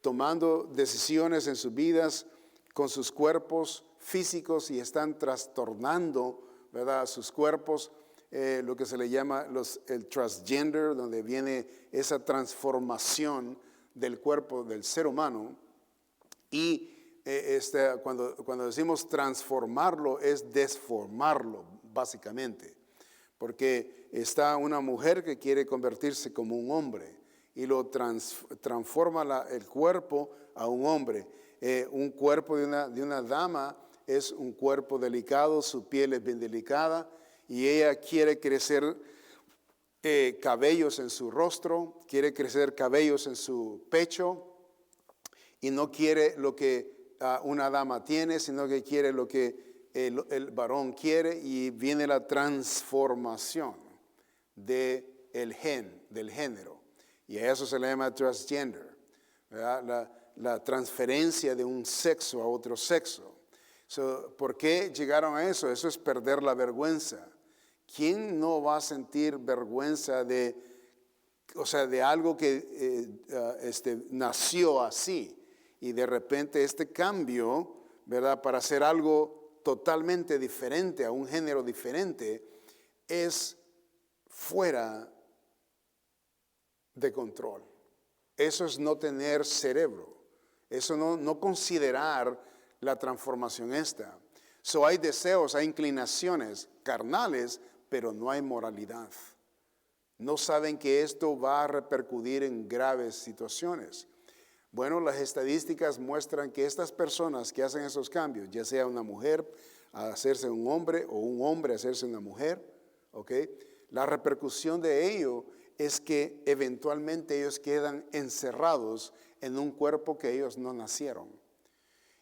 tomando decisiones en sus vidas con sus cuerpos físicos y están trastornando, ¿verdad?, sus cuerpos, lo que se le llama el transgender, donde viene esa transformación del cuerpo del ser humano. Y cuando decimos transformarlo es desformarlo, básicamente. Porque está una mujer que quiere convertirse como un hombre y lo transforma el cuerpo a un hombre. Un cuerpo de una dama es un cuerpo delicado, su piel es bien delicada y ella quiere crecer cabellos en su rostro, quiere crecer cabellos en su pecho y no quiere lo que una dama tiene, sino que quiere lo que el varón quiere, y viene la transformación del género. Y a eso se le llama transgender, ¿verdad? La transferencia de un sexo a otro sexo. ¿Por qué llegaron a eso? Eso es perder la vergüenza. ¿Quién no va a sentir vergüenza de algo que nació así? Y de repente este cambio, ¿verdad?, para hacer algo totalmente diferente, a un género diferente, es fuera de control. Eso es no tener cerebro. Eso no considerar la transformación esta. Hay deseos, hay inclinaciones carnales, pero no hay moralidad. No saben que esto va a repercutir en graves situaciones. Bueno, las estadísticas muestran que estas personas que hacen esos cambios, ya sea una mujer a hacerse un hombre o un hombre a hacerse una mujer, ¿ok?, la repercusión de ello es que eventualmente ellos quedan encerrados en un cuerpo que ellos no nacieron.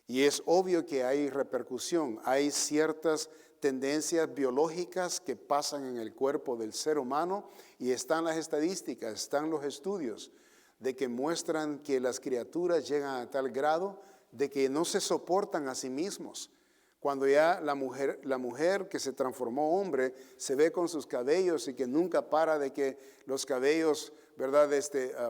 Y es obvio que hay repercusión, hay ciertas tendencias biológicas que pasan en el cuerpo del ser humano, y están las estadísticas, están los estudios de que muestran que las criaturas llegan a tal grado de que no se soportan a sí mismos. Cuando ya la mujer que se transformó hombre se ve con sus cabellos y que nunca para de que los cabellos, ¿verdad?,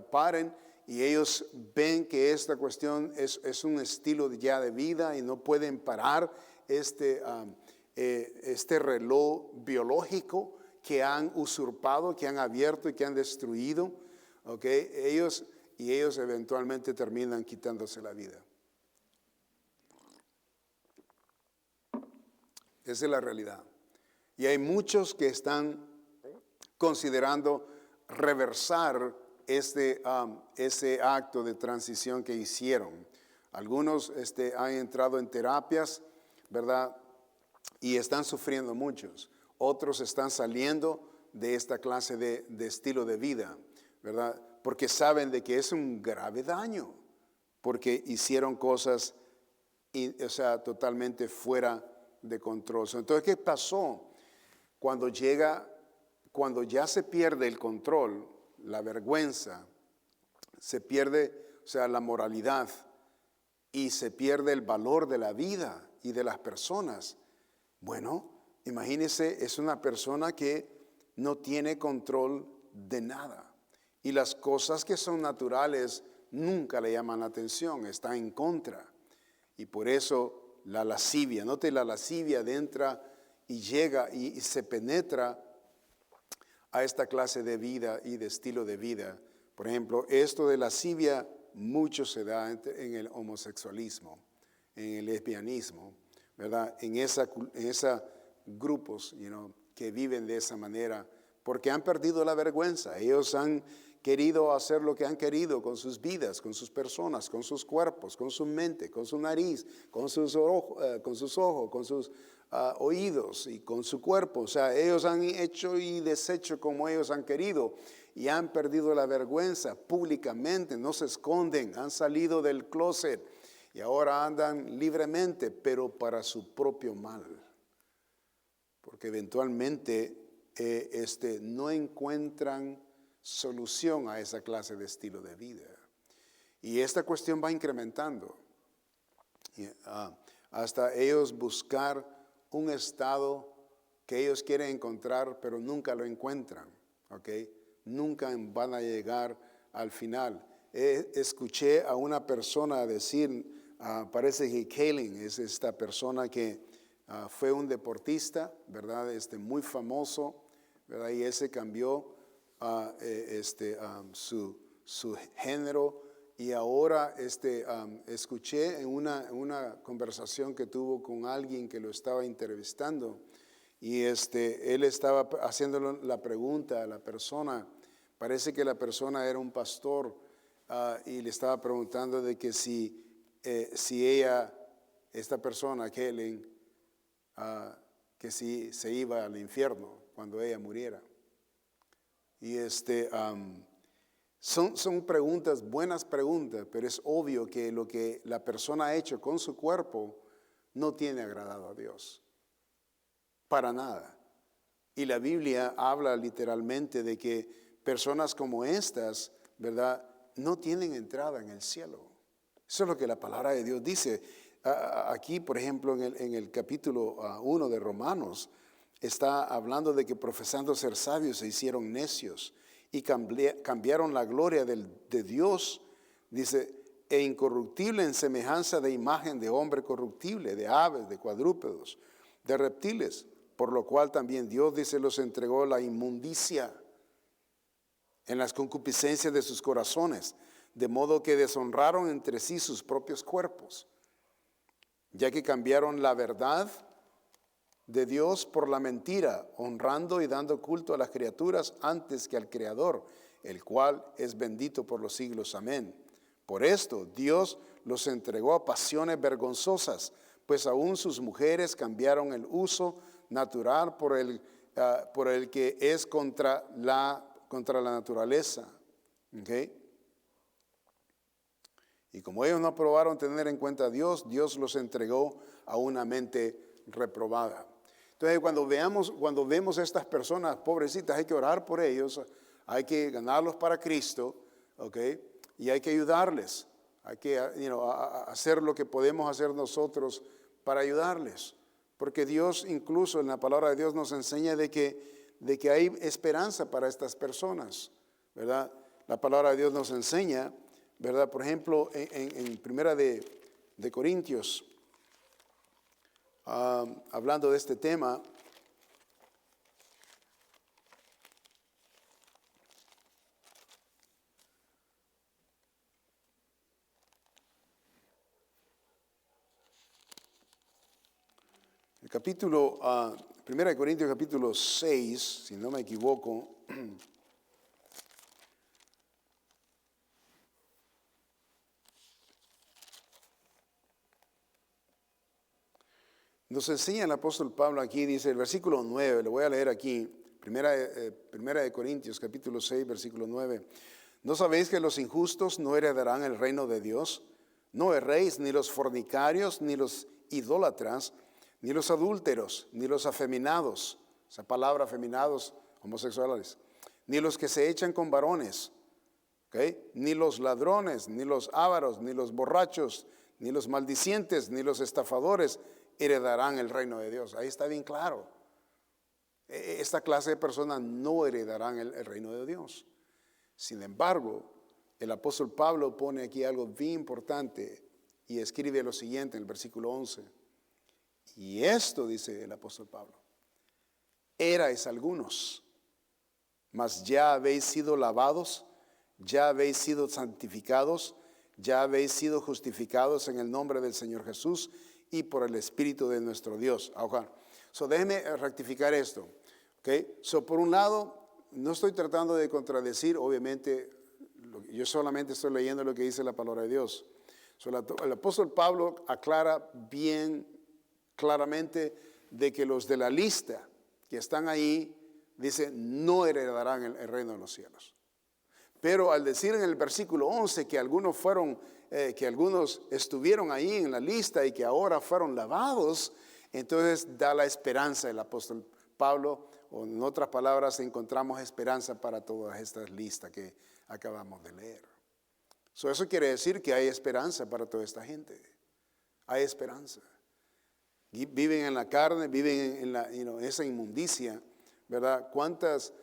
paren, y ellos ven que esta cuestión es un estilo ya de vida y no pueden parar este reloj biológico que han usurpado, que han abierto y que han destruido, ¿ok? Ellos eventualmente terminan quitándose la vida. Esa es la realidad. Y hay muchos que están considerando reversar ese acto de transición que hicieron. Algunos han entrado en terapias, ¿verdad?, y están sufriendo muchos. Otros están saliendo de esta clase de estilo de vida, ¿verdad?, porque saben de que es un grave daño, porque hicieron cosas totalmente fuera de control. Entonces, ¿qué pasó? Cuando ya se pierde el control, la vergüenza, se pierde, la moralidad, y se pierde el valor de la vida y de las personas. Bueno, imagínese, es una persona que no tiene control de nada. Y las cosas que son naturales nunca le llaman la atención, está en contra. Y por eso la lascivia, note, la lascivia entra y llega y se penetra a esta clase de vida y de estilo de vida. Por ejemplo, esto de lascivia mucho se da en el homosexualismo, en el lesbianismo, ¿verdad? En esos grupos, que viven de esa manera, porque han perdido la vergüenza. Ellos han querido hacer lo que han querido con sus vidas, con sus personas, con sus cuerpos, con su mente, con su nariz, con sus ojos, con sus oídos y con su cuerpo. Ellos han hecho y deshecho como ellos han querido y han perdido la vergüenza públicamente, no se esconden, han salido del closet y ahora andan libremente, pero para su propio mal. Porque eventualmente no encuentran solución a esa clase de estilo de vida. Y esta cuestión va incrementando. Hasta ellos buscar un estado que ellos quieren encontrar, pero nunca lo encuentran. ¿Ok? Nunca van a llegar al final. Escuché a una persona decir Parece que Kaylin es esta persona que fue un deportista, ¿verdad? Muy famoso, ¿verdad? Y ese cambió su género. Y ahora escuché en una conversación que tuvo con alguien que lo estaba entrevistando, y él estaba haciendo la pregunta a la persona. Parece que la persona era un pastor, y le estaba preguntando de que si ella, esta persona, Kellen, que si se iba al infierno cuando ella muriera. Y son preguntas, buenas preguntas, pero es obvio que lo que la persona ha hecho con su cuerpo no tiene agradado a Dios. Para nada. Y la Biblia habla literalmente de que personas como estas, ¿verdad?, no tienen entrada en el cielo. Eso es lo que la palabra de Dios dice. Aquí, por ejemplo, en el capítulo 1 de Romanos, está hablando de que profesando ser sabios se hicieron necios y cambiaron la gloria de Dios, dice, e incorruptible en semejanza de imagen de hombre corruptible, de aves, de cuadrúpedos, de reptiles, por lo cual también Dios, dice, los entregó la inmundicia en las concupiscencias de sus corazones, de modo que deshonraron entre sí sus propios cuerpos, ya que cambiaron la verdad de Dios por la mentira, honrando y dando culto a las criaturas antes que al Creador, el cual es bendito por los siglos. Amén. Por esto Dios los entregó a pasiones vergonzosas, pues aún sus mujeres cambiaron el uso natural por el que es contra la naturaleza. ¿Okay? Y como ellos no aprobaron tener en cuenta a Dios, Dios los entregó a una mente reprobada. Entonces, cuando vemos a estas personas pobrecitas, hay que orar por ellos, hay que ganarlos para Cristo, ¿okay? Y hay que ayudarles, hay que hacer lo que podemos hacer nosotros para ayudarles. Porque Dios, incluso en la palabra de Dios, nos enseña de que hay esperanza para estas personas, ¿verdad? La palabra de Dios nos enseña, ¿verdad? Por ejemplo, en Primera de Corintios, hablando de este tema, el capítulo, 1 de Corintios capítulo 6, si no me equivoco, nos enseña el apóstol Pablo aquí, dice el versículo 9, lo voy a leer aquí, primera de Corintios capítulo 6, versículo 9. ¿No sabéis que los injustos no heredarán el reino de Dios? No erréis, ni los fornicarios, ni los idólatras, ni los adúlteros, ni los afeminados, esa palabra afeminados, homosexuales, ni los que se echan con varones, ¿okay? Ni los ladrones, ni los ávaros, ni los borrachos, ni los maldicientes, ni los estafadores heredarán el reino de Dios. Ahí está bien claro. Esta clase de personas no heredarán el reino de Dios. Sin embargo, el apóstol Pablo pone aquí algo bien importante y escribe lo siguiente en el versículo 11. Y esto, dice el apóstol Pablo, erais algunos, mas ya habéis sido lavados, ya habéis sido santificados, ya habéis sido justificados en el nombre del Señor Jesús y por el Espíritu de nuestro Dios. Ahora, déjeme rectificar esto. ¿Okay? Por un lado, no estoy tratando de contradecir, obviamente, yo solamente estoy leyendo lo que dice la palabra de Dios. El apóstol Pablo aclara bien claramente de que los de la lista que están ahí, dice, no heredarán el reino de los cielos. Pero al decir en el versículo 11 que algunos estuvieron ahí en la lista y que ahora fueron lavados, entonces da la esperanza el apóstol Pablo, o en otras palabras encontramos esperanza para todas estas listas que acabamos de leer. Eso quiere decir que hay esperanza para toda esta gente. Hay esperanza. Viven en la carne, viven en esa inmundicia, ¿verdad? ¿Cuántas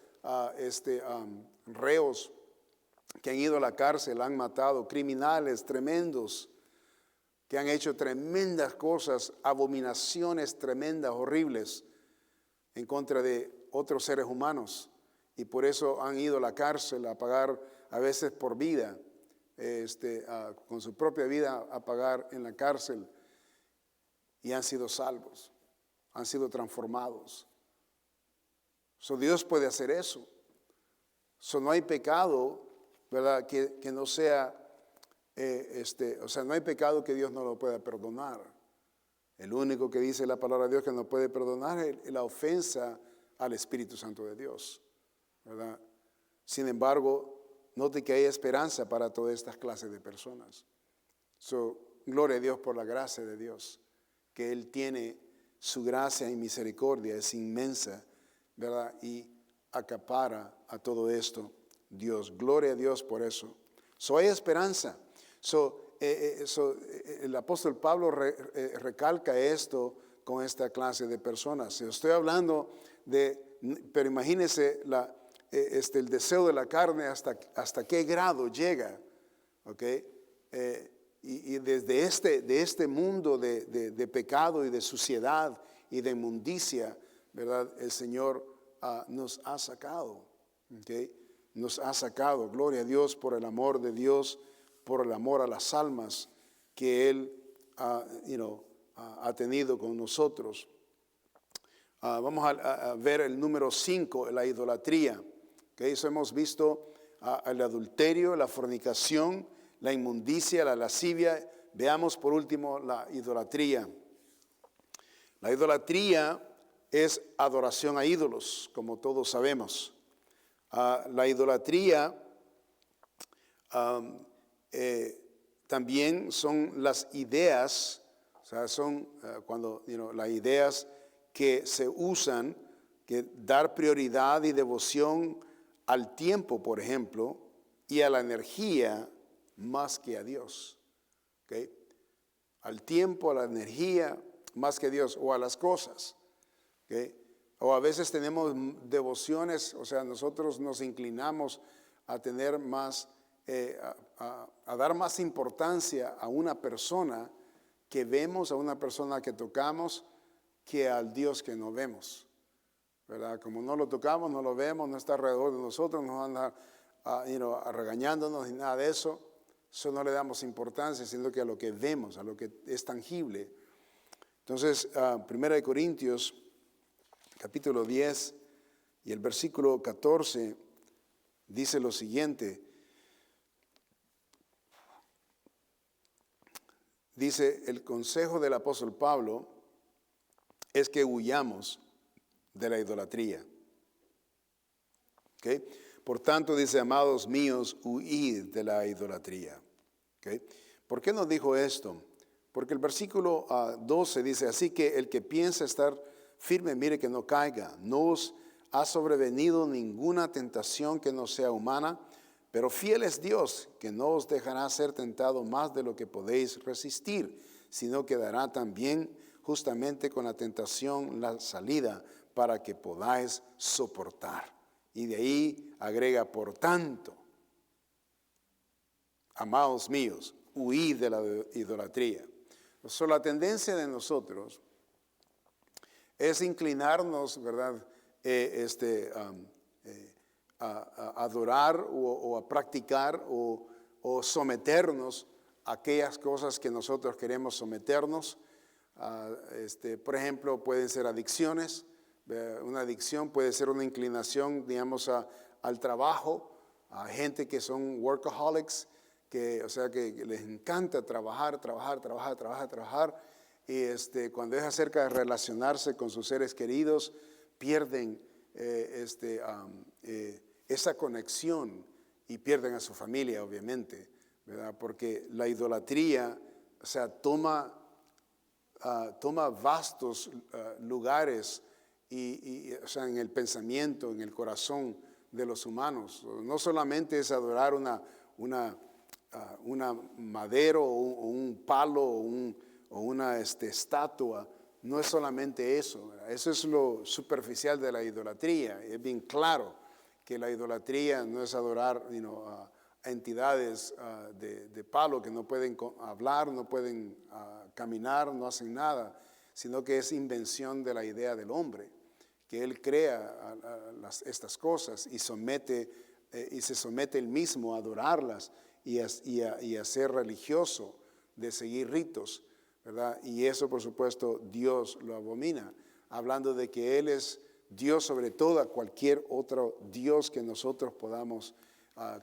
reos que han ido a la cárcel han matado, criminales tremendos, que han hecho tremendas cosas, abominaciones tremendas, horribles, en contra de otros seres humanos. Y por eso han ido a la cárcel a pagar a veces por vida, con su propia vida a pagar en la cárcel. Y han sido salvos, han sido transformados. Dios puede hacer eso. No hay pecado, ¿verdad? Que no sea, no hay pecado que Dios no lo pueda perdonar. El único que dice la palabra de Dios que no puede perdonar es la ofensa al Espíritu Santo de Dios, ¿verdad? Sin embargo, note que hay esperanza para todas estas clases de personas. Gloria a Dios por la gracia de Dios, que Él tiene su gracia y misericordia, es inmensa, ¿verdad? Y acapara a todo esto Dios. Gloria a Dios por eso. Hay esperanza. El apóstol Pablo recalca esto con esta clase de personas. Estoy hablando pero imagínese el deseo de la carne hasta qué grado llega, ¿ok? Y desde este mundo de pecado y de suciedad y de inmundicia, ¿verdad? El Señor nos ha sacado, ¿ok? Nos ha sacado. Gloria a Dios por el amor de Dios, por el amor a las almas que Él ha tenido con nosotros. Vamos a ver el número 5, la idolatría. ¿Okay? Eso hemos visto el adulterio, la fornicación, la inmundicia, la lascivia. Veamos por último la idolatría. La idolatría es adoración a ídolos, como todos sabemos. La idolatría también son las ideas, o sea, son las ideas que se usan, que dar prioridad y devoción al tiempo, por ejemplo, y a la energía más que a Dios. ¿Okay? Al tiempo, a la energía más que a Dios, o a las cosas. ¿Okay? O a veces tenemos devociones, o sea, nosotros nos inclinamos a tener más, a dar más importancia a una persona que vemos, a una persona que tocamos, que al Dios que no vemos, ¿verdad? Como no lo tocamos, no lo vemos, no está alrededor de nosotros, no anda regañándonos ni nada de eso. Eso no le damos importancia, sino que a lo que vemos, a lo que es tangible. Entonces, 1 Corintios, capítulo 10 y el versículo 14, dice lo siguiente. Dice, el consejo del apóstol Pablo es que huyamos de la idolatría. ¿Okay? Por tanto, dice, amados míos, huid de la idolatría. ¿Okay? ¿Por qué nos dijo esto? Porque el versículo 12 dice, así que el que piensa estar firme, mire que no caiga. No os ha sobrevenido ninguna tentación que no sea humana, pero fiel es Dios, que no os dejará ser tentado más de lo que podéis resistir, sino que dará también justamente con la tentación la salida para que podáis soportar. Y de ahí agrega, por tanto, amados míos, huid de la idolatría. La tendencia de nosotros es inclinarnos, ¿verdad? A adorar o a practicar o someternos a aquellas cosas que nosotros queremos someternos. Por ejemplo, pueden ser adicciones. Una adicción puede ser una inclinación, digamos, al trabajo. A gente que son workaholics, que les encanta trabajar. Y cuando es acerca de relacionarse con sus seres queridos, pierden esa conexión y pierden a su familia, obviamente, ¿verdad? Porque la idolatría, o sea, toma vastos lugares o sea, en el pensamiento, en el corazón de los humanos. No solamente es adorar una madero o un palo o una estatua. No es solamente eso, ¿verdad? Eso es lo superficial de la idolatría. Es bien claro que la idolatría no es adorar entidades de palo que no pueden hablar, no pueden caminar, no hacen nada, sino que es invención de la idea del hombre, que él crea estas cosas y se somete él mismo a adorarlas y a ser religioso, de seguir ritos, ¿verdad? Y eso, por supuesto, Dios lo abomina, hablando de que Él es Dios sobre todo cualquier otro Dios que nosotros podamos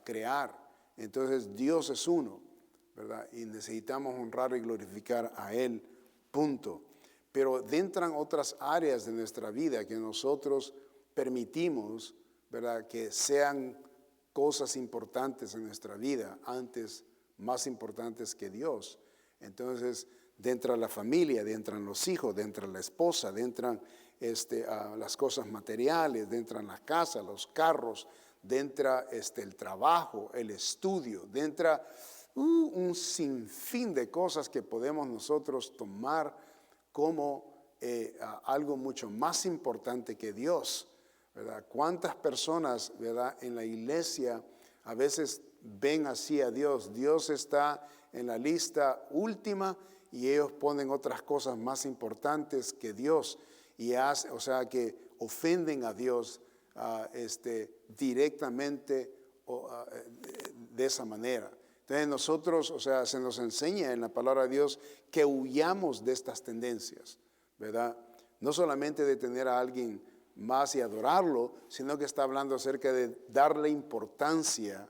crear. Entonces, Dios es uno, ¿verdad? Y necesitamos honrar y glorificar a Él, punto. Pero entran otras áreas de nuestra vida que nosotros permitimos, ¿verdad?, que sean cosas importantes en nuestra vida, antes más importantes que Dios. Entonces, dentro de la familia, dentro de los hijos, dentro de la esposa, dentro las cosas materiales, dentro de las casas, los carros, dentro el trabajo, el estudio, dentro un sinfín de cosas que podemos nosotros tomar como algo mucho más importante que Dios, ¿verdad? ¿Cuántas personas, verdad, en la iglesia a veces ven así a Dios? Dios está en la lista última y ellos ponen otras cosas más importantes que Dios o sea, que ofenden a Dios directamente de esa manera. Entonces nosotros, o sea, se nos enseña en la palabra de Dios que huyamos de estas tendencias, ¿verdad? No solamente de tener a alguien más y adorarlo, sino que está hablando acerca de darle importancia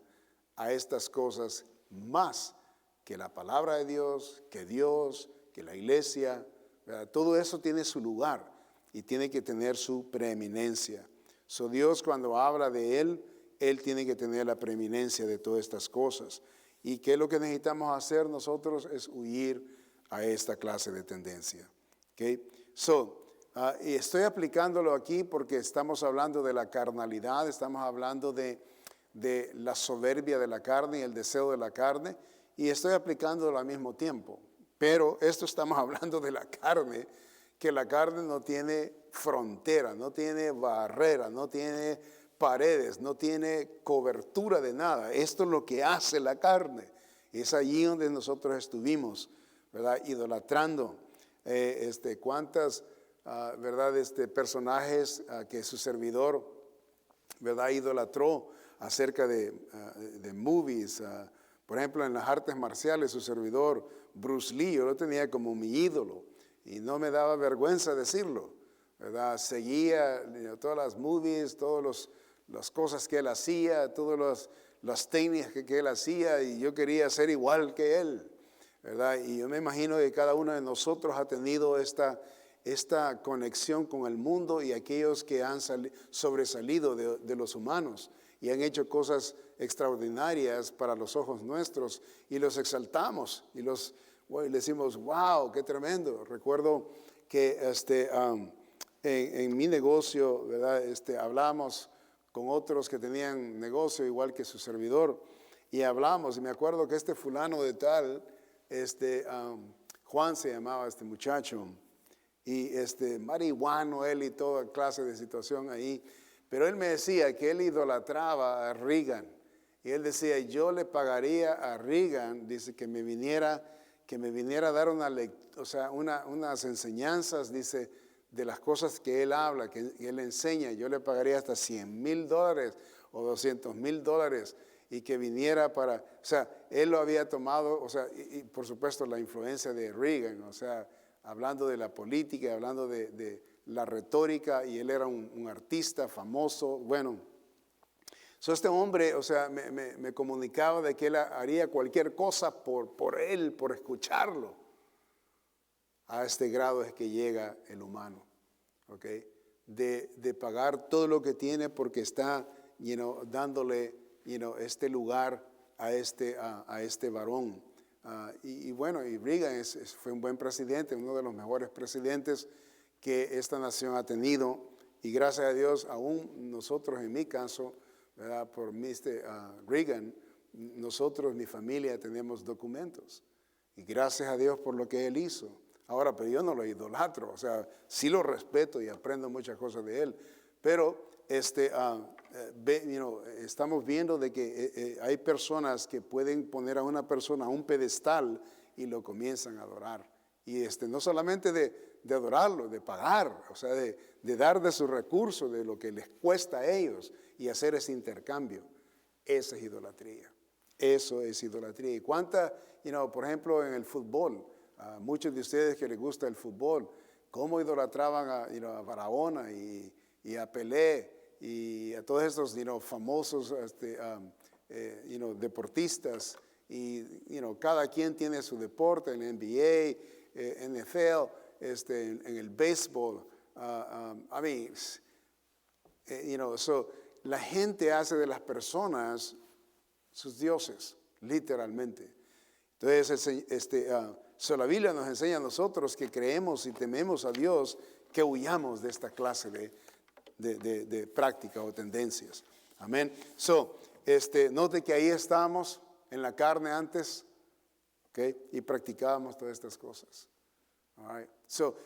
a estas cosas más que la palabra de Dios, que la iglesia, ¿verdad? Todo eso tiene su lugar y tiene que tener su preeminencia. So Dios, cuando habla de Él tiene que tener la preeminencia de todas estas cosas. ¿Y qué es lo que necesitamos hacer nosotros? Es huir a esta clase de tendencia. ¿Okay? Y estoy aplicándolo aquí porque estamos hablando de la carnalidad, estamos hablando de la soberbia de la carne y el deseo de la carne, y estoy aplicándolo al mismo tiempo. Pero esto estamos hablando de la carne, que la carne no tiene frontera, no tiene barrera, no tiene paredes, no tiene cobertura de nada. Esto es lo que hace la carne. Es allí donde nosotros estuvimos, ¿verdad? Idolatrando. Cuántas, ¿verdad? Personajes que su servidor, ¿verdad?, idolatró acerca de movies. Por ejemplo, en las artes marciales, su servidor, Bruce Lee, yo lo tenía como mi ídolo y no me daba vergüenza decirlo, ¿verdad? Seguía todas las movies, todas las cosas que él hacía, todas las técnicas que él hacía, y yo quería ser igual que él, ¿verdad? Y yo me imagino que cada uno de nosotros ha tenido esta conexión con el mundo y aquellos que han sobresalido de los humanos y han hecho cosas extraordinarias para los ojos nuestros y los exaltamos y les decimos, wow, qué tremendo. Recuerdo que en mi negocio, ¿verdad? Hablamos con otros que tenían negocio igual que su servidor y hablamos, y me acuerdo que fulano de tal, Juan se llamaba este muchacho, y marihuano él y toda clase de situación ahí, pero él me decía que él idolatraba a Reagan, y él decía, yo le pagaría a Reagan, dice, que me viniera a dar unas enseñanzas, dice, de las cosas que él habla, que él enseña. Yo le pagaría hasta $100,000 o $200,000 y que viniera o sea, él lo había tomado, o sea, y por supuesto la influencia de Reagan, o sea, hablando de la política, hablando de la retórica, y él era un artista famoso. Bueno, este hombre, o sea, me comunicaba de que él haría cualquier cosa por él, por escucharlo. A este grado es que llega el humano, ¿ok? De pagar todo lo que tiene porque está, dándole, este lugar a este varón. Y bueno, y Reagan fue un buen presidente, uno de los mejores presidentes que esta nación ha tenido. Y gracias a Dios, aún nosotros, en mi caso, ¿verdad?, por Reagan, nosotros, mi familia, tenemos documentos. Y gracias a Dios por lo que él hizo. Ahora, pero yo no lo idolatro, o sea, sí lo respeto y aprendo muchas cosas de él, Pero estamos viendo de que hay personas que pueden poner a una persona a un pedestal y lo comienzan a adorar. Y no solamente de adorarlo, de pagar, o sea, de dar de sus recursos, de lo que les cuesta a ellos y hacer ese intercambio. Esa es idolatría. Eso es idolatría. ¿Y cuánta, por ejemplo, en el fútbol, muchos de ustedes que les gusta el fútbol, cómo idolatraban a Barahona y a Pelé y a todos estos famosos deportistas? Y cada quien tiene su deporte, en el NBA, NFL, en el béisbol. La gente hace de las personas sus dioses, literalmente. Entonces, la Biblia nos enseña a nosotros que creemos y tememos a Dios, que huyamos de esta clase de práctica o tendencias. Amén. Note que ahí estábamos en la carne antes, okay, y practicábamos todas estas cosas. All right.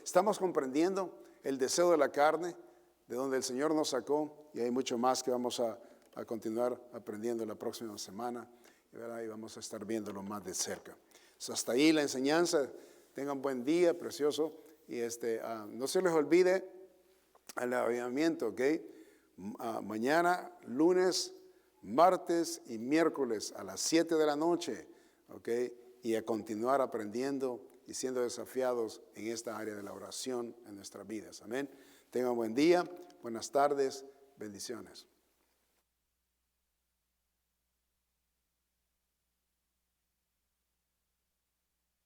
Estamos comprendiendo el deseo de la carne, de donde el Señor nos sacó, y hay mucho más que vamos a continuar aprendiendo la próxima semana, y vamos a estar viéndolo más de cerca. Hasta ahí la enseñanza. Tengan buen día, precioso, y no se les olvide el avivamiento, ¿ok? Mañana, lunes, martes y miércoles a las 7 de la noche, ¿ok? Y a continuar aprendiendo y siendo desafiados en esta área de la oración en nuestras vidas. Amén. Tengan buen día, buenas tardes, bendiciones.